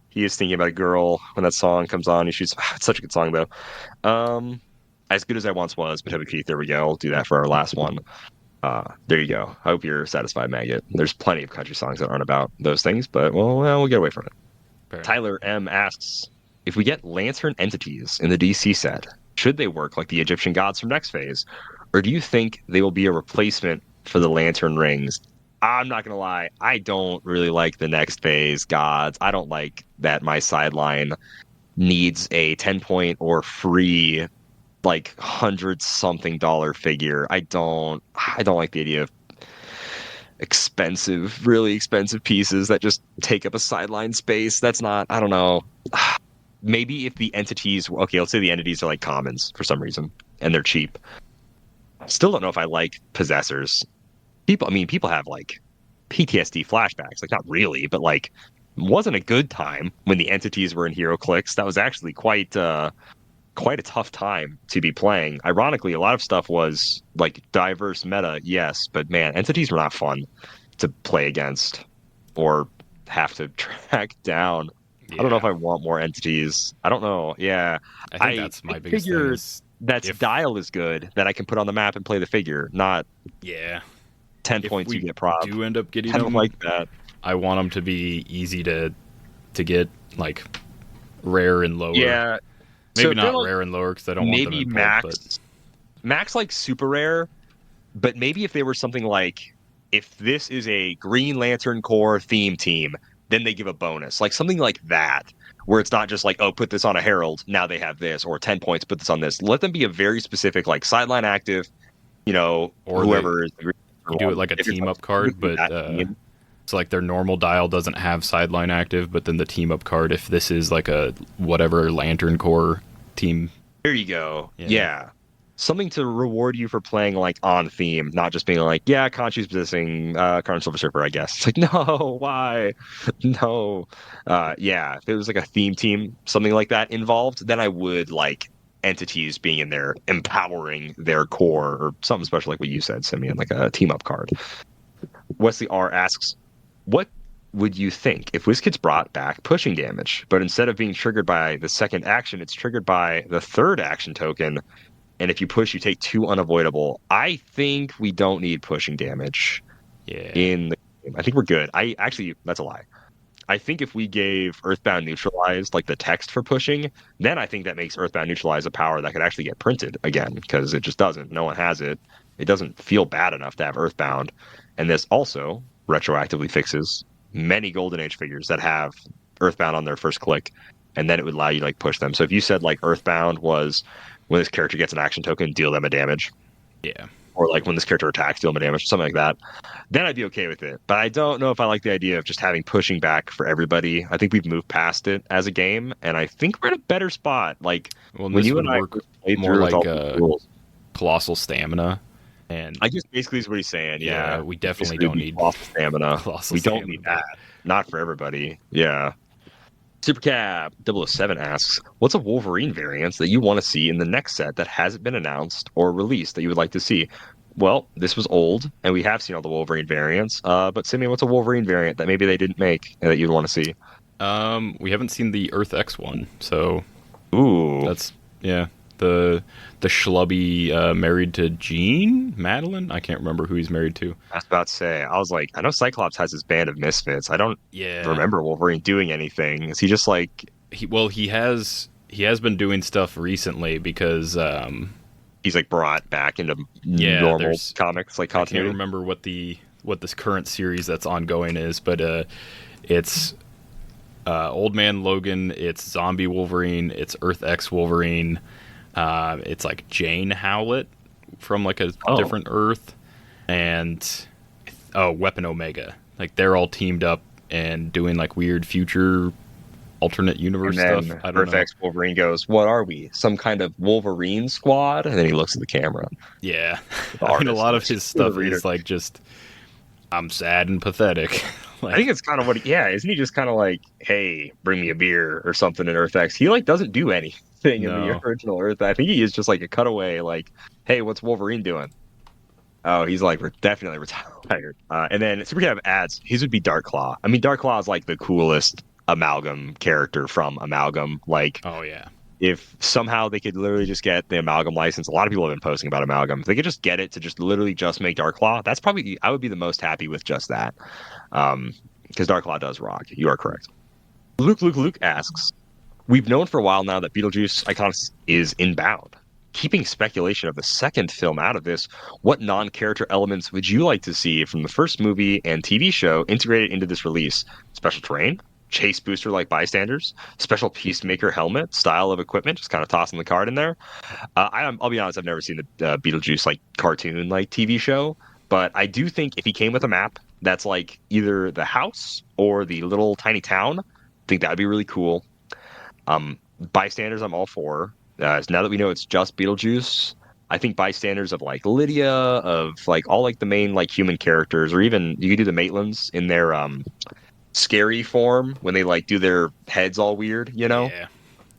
he is thinking about a girl when that song comes on. He shoots. It's such a good song, though. As Good as I Once Was, Potomac Keith. There we go. I'll do that for our last one. There you go. I hope you're satisfied, Maggot. There's plenty of country songs that aren't about those things, but we'll get away from it. Fair Tyler M asks, if we get lantern entities in the DC set, should they work like the Egyptian gods from next phase, or do you think they will be a replacement for the lantern rings? I'm not gonna lie, I don't really like the next phase gods. I don't like that my sideline needs a 10-point or free like $100-something figure. I don't like the idea of really expensive pieces that just take up a sideline space. That's not, I don't know. Maybe if the entities, okay, let's say the entities are like commons for some reason and they're cheap. Still don't know if I like possessors. People have like PTSD flashbacks, like not really, but like wasn't a good time when the entities were in Heroclix. That was actually quite a tough time to be playing. Ironically, a lot of stuff was like diverse meta, yes, but man, entities were not fun to play against or have to track down. Yeah. I don't know if I want more entities. I don't know. Yeah, I think that's my biggest thing. Is that's dial is good that I can put on the map and play the figure, not 10 points you get prop. Do end up getting I them don't like that. I want them to be easy to get, like rare and lower. Yeah. Maybe not rare and lower because I don't want them in max, bulk, but max like super rare, but maybe if they were something like, if this is a Green Lantern Corps theme team, then they give a bonus, like something like that, where it's not just like, oh, put this on a Herald, now they have this, or 10 points, put this on this. Let them be a very specific, like sideline active, or whoever is. You do it like a team up card, but it's like their normal dial doesn't have sideline active, but then the team up card, if this is like a whatever Lantern Corps team. There you go. Yeah. Something to reward you for playing like on theme, not just being like, yeah, Conchu's possessing Carn Silver Surfer, I guess. It's like, no, why? No. If it was like a theme team, something like that involved, then I would like entities being in there, empowering their core, or something special like what you said, Simeon, like a team up card. Wesley R asks, what would you think if WizKids brought back pushing damage, but instead of being triggered by the second action, it's triggered by the third action token, and if you push, you take 2 unavoidable? I think we don't need pushing damage in the game. I think we're good. That's a lie. I think if we gave Earthbound Neutralize, like the text for pushing, then I think that makes Earthbound Neutralize a power that could actually get printed again, because it just doesn't. No one has it. It doesn't feel bad enough to have Earthbound. And this also retroactively fixes many Golden Age figures that have Earthbound on their first click, and then it would allow you to like push them. So if you said like Earthbound was when this character gets an action token, deal them a damage. Yeah. Or like when this character attacks, deal them a damage, something like that. Then I'd be okay with it. But I don't know if I like the idea of just having pushing back for everybody. I think we've moved past it as a game, and I think we're in a better spot. Like when you and I played more like Colossal Stamina. And I guess basically is what he's saying. Yeah, we definitely don't need Colossal Stamina. We don't need that. Not for everybody. Yeah. Supercab 007 asks, what's a Wolverine variant that you want to see in the next set that hasn't been announced or released that you would like to see? Well, this was old, and we have seen all the Wolverine variants. But Simeon, what's a Wolverine variant that maybe they didn't make and that you'd want to see? We haven't seen the Earth X one, so that's the schlubby married to Madeline. I can't remember who he's married to. I was about to say, I was like, I know Cyclops has his band of misfits. I don't remember Wolverine doing anything. Is he just like he has been doing stuff recently because he's like brought back into normal comics like continuity. I can't remember what this current series that's ongoing is, but it's Old Man Logan, it's Zombie Wolverine, it's Earth X Wolverine. It's like Jane Howlett from like a different Earth, and Weapon Omega. Like they're all teamed up and doing like weird future alternate universe stuff. I don't know. Earth X Wolverine goes, "What are we? Some kind of Wolverine squad?" And then he looks at the camera. Yeah, I mean, a lot of his stuff is like just, I'm sad and pathetic. Like, I think it's kind of what. Isn't he just kind of like, hey, bring me a beer or something in Earth X? He like doesn't do anything in the No. original Earth. I think he is just like a cutaway. Like, hey, what's Wolverine doing? Oh, he's like definitely retired. And then Super Cat ads. His would be Darkclaw. I mean, Darkclaw is like the coolest Amalgam character from Amalgam. Like, oh yeah, if somehow they could literally just get the Amalgam license, a lot of people have been posting about Amalgam. If they could just get it to just literally just make Darkclaw, that's probably, I would be the most happy with just that. Because Darkclaw does rock. You are correct. Luke asks, we've known for a while now that Beetlejuice Iconix is inbound. Keeping speculation of the second film out of this, what non-character elements would you like to see from the first movie and TV show integrated into this release? Special terrain? Chase booster like bystanders, special peacemaker helmet, style of equipment, just kind of tossing the card in there. I'll be honest, I've never seen the Beetlejuice like cartoon like TV show, but I do think if he came with a map that's like either the house or the little tiny town, I think that would be really cool. Bystanders, I'm all for. Now that we know it's just Beetlejuice, I think bystanders of like Lydia, of like all like the main like human characters, or even you could do the Maitlands in their scary form when they like do their heads all weird, you know? yeah.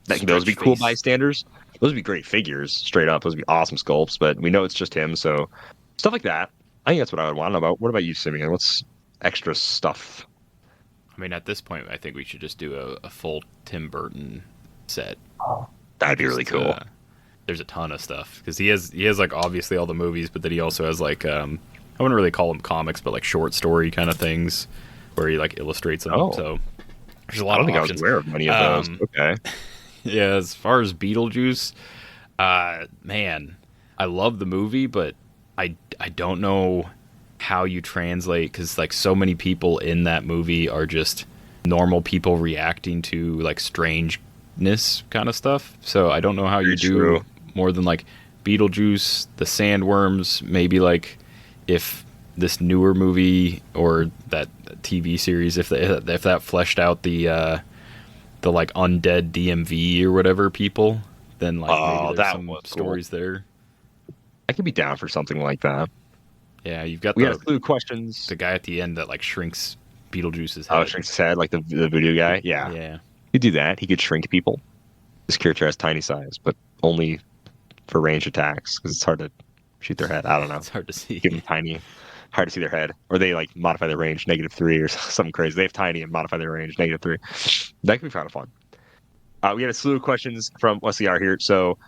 Those would be cool face. bystanders. Those would be great figures, straight up. Those would be awesome sculpts, but we know it's just him, so stuff like that. I think that's what I would want to know about. What about you, Simeon? What's extra stuff? I mean, at this point, I think we should just do a full Tim Burton set. That'd be really cool. There's a ton of stuff because he has like obviously all the movies, but then he also has like I wouldn't really call them comics, but like short story kind of things where he like illustrates them. Oh. So there's a lot I don't of think options. I was aware of many of those. Okay. Yeah, as far as Beetlejuice, man, I love the movie, but I don't know how you translate because like so many people in that movie are just normal people reacting to like strangeness kind of stuff. So I don't know how you do true. more than like Beetlejuice, the Sandworms, maybe like if this newer movie or that TV series, if that fleshed out the like undead DMV or whatever people, then like maybe there's some stories there. I could be down for something like that. Yeah, you've got We got a clue questions. the guy at the end that like shrinks Beetlejuice's head. Oh, shrinks his head like the voodoo guy. Yeah. Yeah. He could do that. He could shrink people. This character has tiny size, but only for range attacks because it's hard to shoot their head. I don't know. It's hard to see. Give them tiny, hard to see their head, or they like modify their range -3 or something crazy. They have tiny and modify their range -3. That could be kind of fun. We had a slew of questions from Wesley R here. So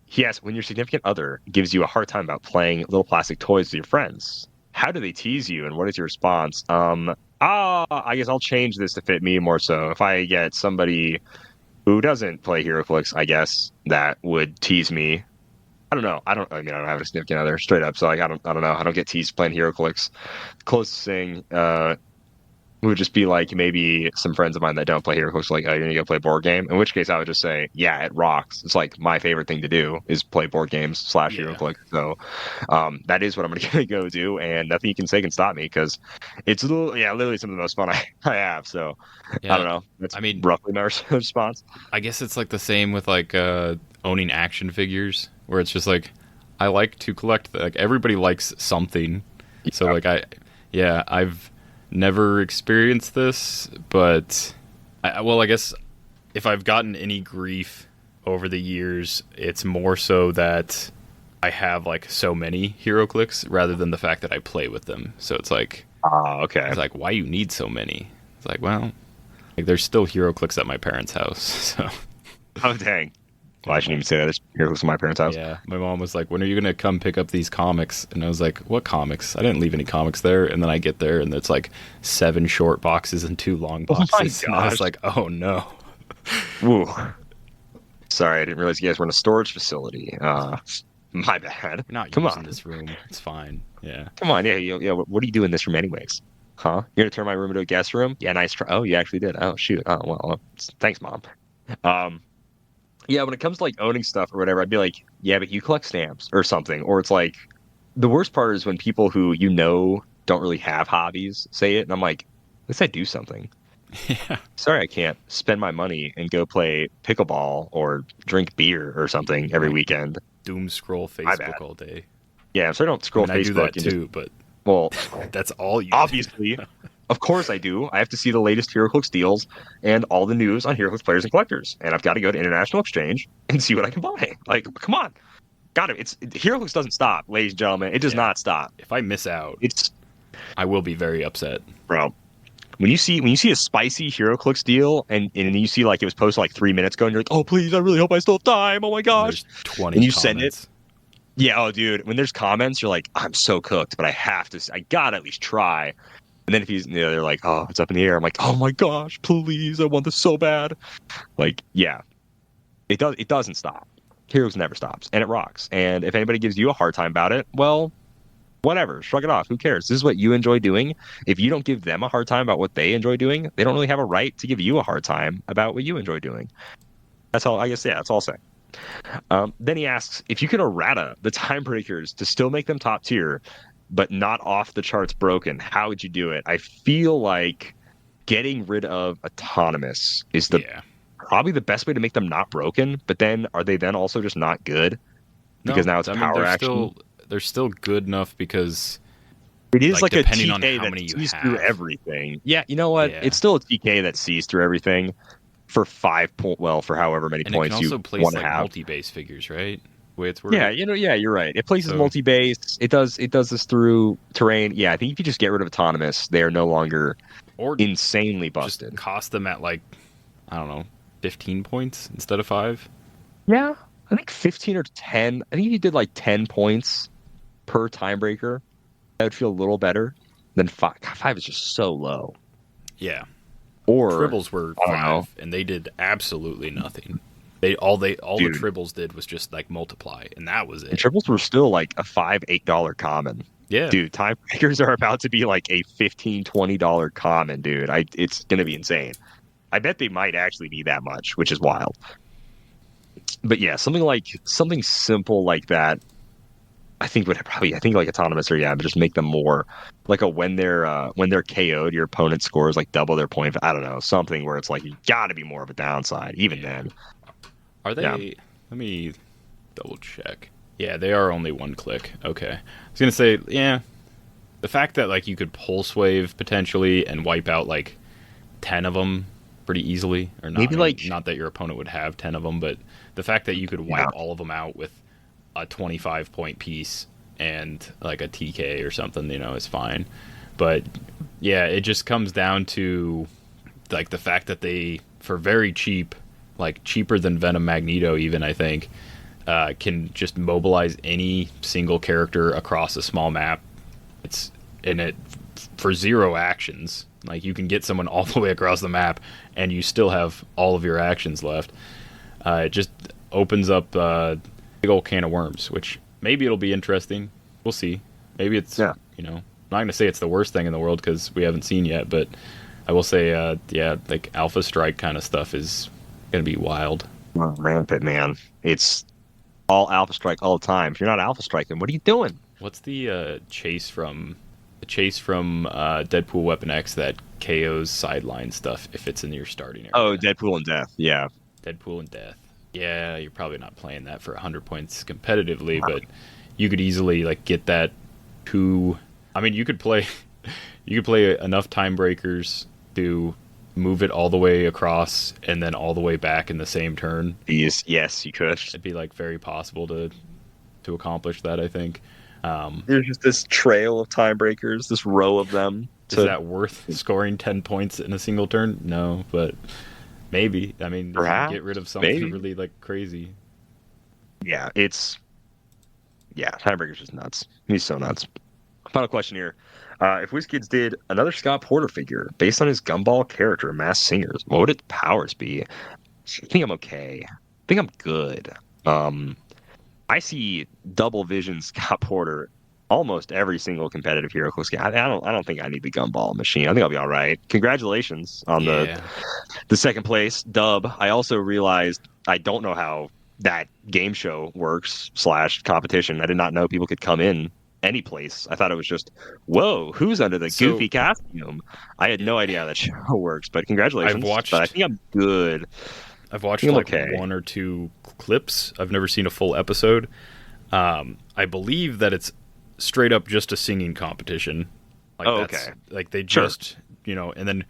he asked, when your significant other gives you a hard time about playing little plastic toys with your friends, how do they tease you, and what is your response? I guess I'll change this to fit me more so. If I get somebody who doesn't play Heroclix, I guess that would tease me. I don't know. I don't have a significant other straight up. So like, I don't know. I don't get teased playing Heroclix. Closest thing, would just be like maybe some friends of mine that don't play Heroclix, like, oh, you're gonna go play board game. In which case, I would just say, yeah, it rocks. It's like my favorite thing to do is play board games / Heroclix. So that is what I'm gonna go do, and nothing you can say can stop me because it's literally some of the most fun I have. So Yeah. I don't know. That's I mean, roughly my response. I guess it's like the same with like owning action figures, where it's just like I like to collect. Like everybody likes something, so like I've never experienced this, but I guess if I've gotten any grief over the years, it's more so that I have like so many Heroclix rather than the fact that I play with them. So it's like, Okay. it's like, why you need so many? It's like, well, like there's still Heroclix at my parents' house. So Oh dang. Well, I shouldn't even say that. There's Heroclix in my parents' house. yeah, my mom was like, when are you gonna come pick up these comics? And I was like, what comics? I didn't leave any comics there. And then I get there and it's like 7 short boxes and 2 long Oh my boxes. And I was gosh. like, oh no. Woo. Sorry, I didn't realize you guys were in a storage facility. My bad. You're not Come using on. this room. It's fine. Yeah. Come on, yeah. What do you do in this room anyways? Huh? You're gonna turn my room into a guest room? Yeah, nice try. Oh, you actually did. Oh, shoot. Oh, well, thanks, Mom. Yeah, when it comes to like owning stuff or whatever, I'd be like, yeah, but you collect stamps or something. Or it's like, the worst part is when people who don't really have hobbies say it, and I'm like, at least I do something. Yeah. Sorry, I can't spend my money and go play pickleball or drink beer or something every weekend. Doom scroll My bad. Facebook all day. Yeah, so I don't scroll I Facebook. do that and just- too, but well, that's all you do. obviously. Of course I do. I have to see the latest Heroclix deals and all the news on Heroclix players and collectors. And I've got to go to International Exchange and see what I can buy. Like, come on. Got it. Heroclix doesn't stop, ladies and gentlemen. It does not stop. If I miss out, It's I will be very upset. bro. When you see a spicy Heroclix deal and you see like it was posted like 3 minutes ago and you're like, oh please, I really hope I still have time. Oh my gosh. There's 20 And you comments. send it. Yeah, oh dude. When there's comments, you're like, I'm so cooked, but I gotta at least try. And then if they're like, oh, it's up in the air. I'm like, oh my gosh, please, I want this so bad. Like, yeah. It doesn't stop. Heroes never stops, and it rocks. And if anybody gives you a hard time about it, well, whatever, shrug it off. Who cares? This is what you enjoy doing. If you don't give them a hard time about what they enjoy doing, they don't really have a right to give you a hard time about what you enjoy doing. That's all. I guess. Yeah, that's all I'll say. Then he asks if you could errata the time breakers to still make them top tier, but not off the charts broken. How would you do it? I feel like getting rid of autonomous is probably the best way to make them not broken. But then are they then also just not good? Because now it's power action. They're still good enough because it is like a depending on TK how that many you sees have. through everything. Yeah, you know what? Yeah. It's still a TK that sees through everything for for however many And points it can also you place want to like have. multi-base figures, right? The way it's worded. Yeah, you're right. It places So- multi-base. It does this through terrain. Yeah, I think if you just get rid of autonomous, they are no longer Or insanely just busted. cost them at like, I don't know, 15 points instead of 5. Yeah, I think 15 or 10. I think if you did like 10 points per timebreaker, that would feel a little better than 5. God, 5 is just so low. Yeah. Or Tribbles were I don't know. 5, and they did absolutely nothing. All the Dude. Tribbles did was just like multiply, and that was And it. triples were still like a $5-8 common. Yeah. Dude, time breakers are about to be like a $15-20 common, dude. It's gonna be insane. I bet they might actually be that much, which is wild. But yeah, something simple like that. I think like autonomous or but just make them more like when they're KO'd, your opponent scores like double their point. I don't know, something where it's like you got to be more of a downside. Even then, Are they? Yeah. Let me double check. Yeah, they are only 1 click. Okay. I was gonna say, yeah, the fact that like you could pulse wave potentially and wipe out like 10 of them pretty easily, or not, Maybe, like- not that your opponent would have 10 of them, but the fact that you could wipe all of them out with a 25 point piece and like a TK or something, is fine. But yeah, it just comes down to like the fact that they, for very cheap, like cheaper than Venom Magneto even, I think, can just mobilize any single character across a small map. It's in it for 0 actions. Like you can get someone all the way across the map and you still have all of your actions left. It just opens up a big old can of worms, which maybe it'll be interesting. We'll see. Maybe it's, I'm not going to say it's the worst thing in the world because we haven't seen yet, but I will say, like Alpha Strike kind of stuff is going to be wild. oh, rampant, man. It's all Alpha Strike all the time. If you're not Alpha Striking, what are you doing? What's the chase from Deadpool Weapon X that KO's sideline stuff if it's in your starting area? Oh, Deadpool and Death. Yeah. Deadpool and Death. Yeah, you're probably not playing that for 100 points competitively, but you could easily like get that to. I mean, you could play enough time breakers to move it all the way across and then all the way back in the same turn. Yes, you could. It'd be like very possible to accomplish that, I think. There's just this trail of time breakers, this row of them. Is that worth scoring 10 points in a single turn? No, but maybe. I mean, if you Perhaps, get rid of something maybe. really like crazy. Yeah, Timebreaker's just nuts. He's so nuts. Final question here. If WizKids did another Scott Porter figure based on his Gumball character, Mass Singers, what would its powers be? I think I'm okay. I think I'm good. I see double vision Scott Porter almost every single competitive Heroclix game. I don't think I need the Gumball machine. I think I'll be all right. Congratulations on the second place dub. I also realized I don't know how that game show works / competition. I did not know people could come in any place. I thought it was just, whoa, who's under the goofy costume? I had no idea how that show works, but congratulations. But I think I'm good. I've watched I'm like okay. 1 or 2 clips. I've never seen a full episode. I believe that it's straight up just a singing competition. Like Oh, okay. Like they Sure. just and then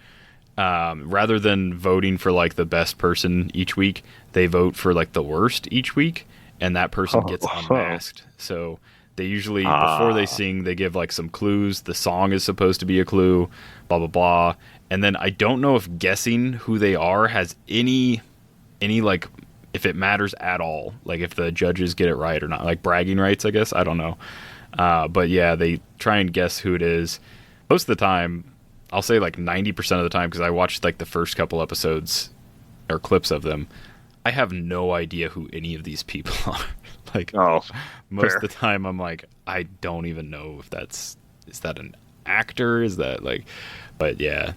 rather than voting for like the best person each week, they vote for like the worst each week, and that person gets unmasked. So they usually, before they sing, they give like some clues. The song is supposed to be a clue, blah blah blah. And then I don't know if guessing who they are has any like, if it matters at all, like if the judges get it right or not, like bragging rights, I guess. I don't know. But yeah, they try and guess who it is. Most of the time, I'll say like 90% of the time, because I watched like the first couple episodes or clips of them, I have no idea who any of these people are. Like, most of the time I'm like, I don't even know if is that an actor? Is that like, but yeah.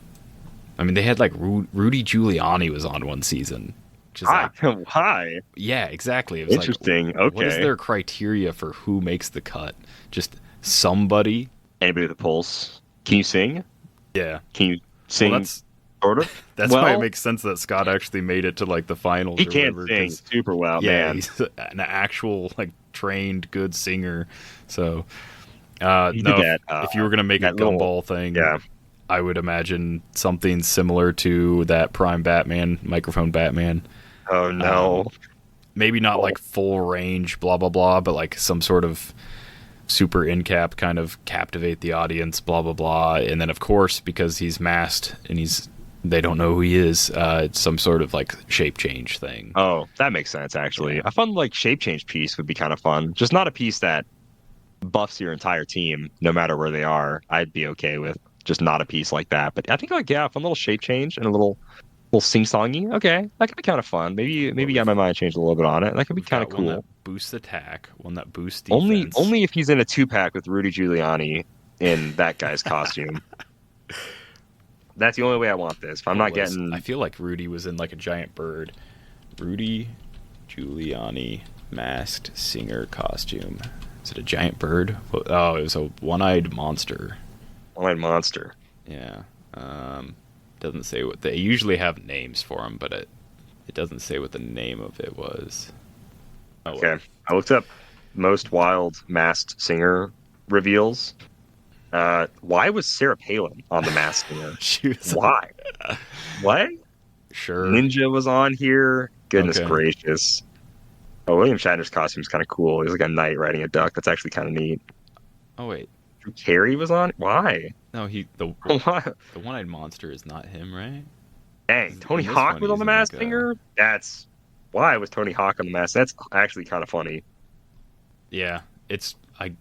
I mean, they had like Rudy Giuliani was on one season. Which is like, hi. Yeah, exactly. It was interesting. Like, okay. What is their criteria for who makes the cut? Just somebody? Anybody with a pulse? Can you sing? Yeah. Can you sing? Well, sort of. That's why it makes sense that Scott actually made it to like the finals. He can't sing super well, yeah, man. He's an actual like trained good singer. So if you were gonna make a gumball thing, I would imagine something similar to that Prime Batman, Microphone Batman. Oh no. Maybe not like full range, blah blah blah, but like some sort of super in cap kind of captivate the audience, blah blah blah. And then of course, because he's masked and they don't know who he is, it's some sort of like shape change thing. Oh, that makes sense actually. A fun like shape change piece would be kind of fun. Just not a piece that buffs your entire team no matter where they are. I'd be okay with just not a piece like that. But I think like a fun little shape change and a little sing-songy. Okay, that could be kind of fun. Maybe get my mind changed a little bit on it. That could be kind of cool. One that boosts attack, one that boosts defense. Only if he's in a 2-pack with Rudy Giuliani in that guy's costume. That's the only way I want this. If I'm not getting... I feel like Rudy was in like a giant bird. Rudy Giuliani masked singer costume. Is it a giant bird? Oh, it was a one-eyed monster. One-eyed monster. Yeah. Doesn't say what they usually have names for them, but it doesn't say what the name of it was. Okay, well. I looked up most wild masked singer reveals. Why was Sarah Palin on the Masked Singer? Why? What? Sure. Ninja was on here. Goodness gracious. Oh, William Shatner's costume is kind of cool. He's like a knight riding a duck. That's actually kind of neat. Oh wait. Drew Carey was on. Why? No, the one-eyed monster is not him, right? Dang, Tony Hawk was on the Masked Singer. That's why was Tony Hawk on the Masked. That's actually kind of funny. Yeah, it's I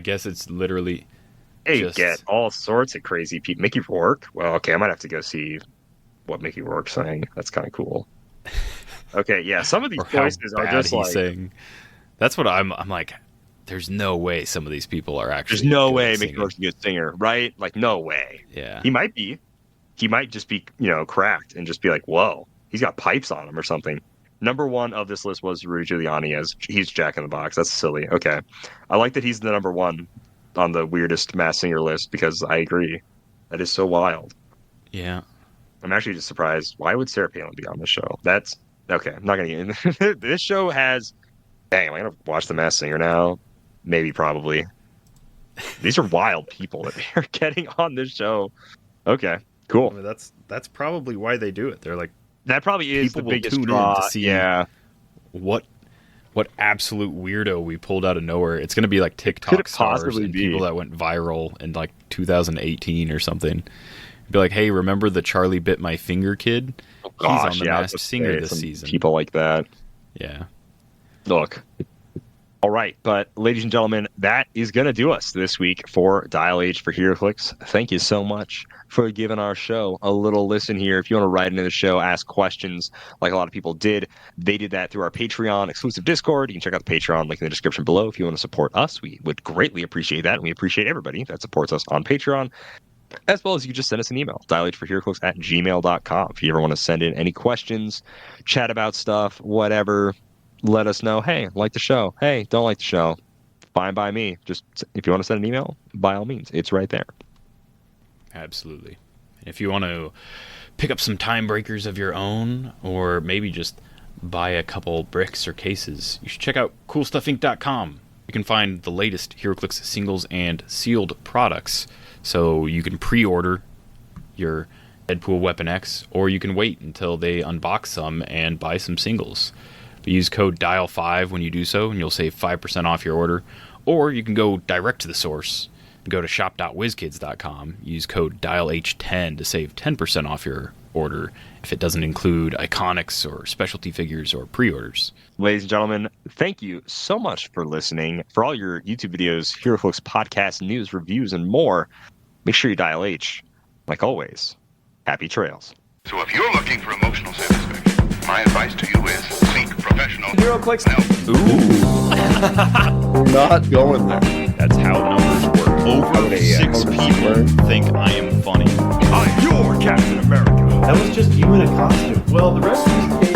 guess it's literally. Hey, get all sorts of crazy people. Mickey Rourke. Well, okay, I might have to go see what Mickey Rourke's saying. That's kind of cool. Okay, yeah, some of these choices are just like. Saying. That's what I'm like. There's no way some of these people are actually. There's no way Mickey Rourke's a good singer, right? Like, no way. Yeah. He might be. He might just be, cracked and just be like, whoa, he's got pipes on him or something. Number one of this list was Rudy Giuliani as he's Jack in the Box. That's silly. Okay. I like that he's the number one on the weirdest masked singer list because I agree. That is so wild. Yeah. I'm actually just surprised. Why would Sarah Palin be on this show? That's okay. I'm not going to get in. This show has. Dang, am I going to watch The Masked Singer now? Maybe, probably. These are wild people that they're getting on this show. Okay, cool. I mean, that's probably why they do it. They're like that probably is the biggest draw to see what absolute weirdo we pulled out of nowhere. It's going to be like TikTok stars and people that went viral in like 2018 or something. Be like, hey, remember the Charlie Bit My Finger kid? Oh, gosh, he's on The Masked Singer this season. People like that. Yeah. Look. All right, but ladies and gentlemen, that is going to do us this week for Dial H for Heroclix. Thank you so much for giving our show a little listen here. If you want to write into the show, ask questions like a lot of people did, they did that through our Patreon exclusive Discord. You can check out the Patreon link in the description below if you want to support us. We would greatly appreciate that, and we appreciate everybody that supports us on Patreon. As well as you can just send us an email, dialhforheroclix@gmail.com. If you ever want to send in any questions, chat about stuff, whatever, let us know. Hey, like the show. Hey, don't like the show. Fine by me. Just if you want to send an email, by all means, it's right there. Absolutely. And if you want to pick up some time breakers of your own, or maybe just buy a couple bricks or cases, you should check out coolstuffinc.com. You can find the latest Heroclix singles and sealed products, so you can pre-order your Deadpool Weapon X, or you can wait until they unbox some and buy some singles. But use code DIAL5 when you do so, and you'll save 5% off your order. Or you can go direct to the source. Go to shop.whizkids.com. Use code DIALH10 to save 10% off your order if it doesn't include Iconix or specialty figures or pre-orders. Ladies and gentlemen, thank you so much for listening. For all your YouTube videos, Heroclix Podcast, news, reviews, and more, make sure you dial H. Like always, happy trails. So if you're looking for emotional satisfaction, my advice to you is seek professional Heroclix. help. Ooh, Not going there. That's how numbers work. Over 6 people think I am funny. I'm your Captain America. That was just you in a costume. Well, the rest of this case,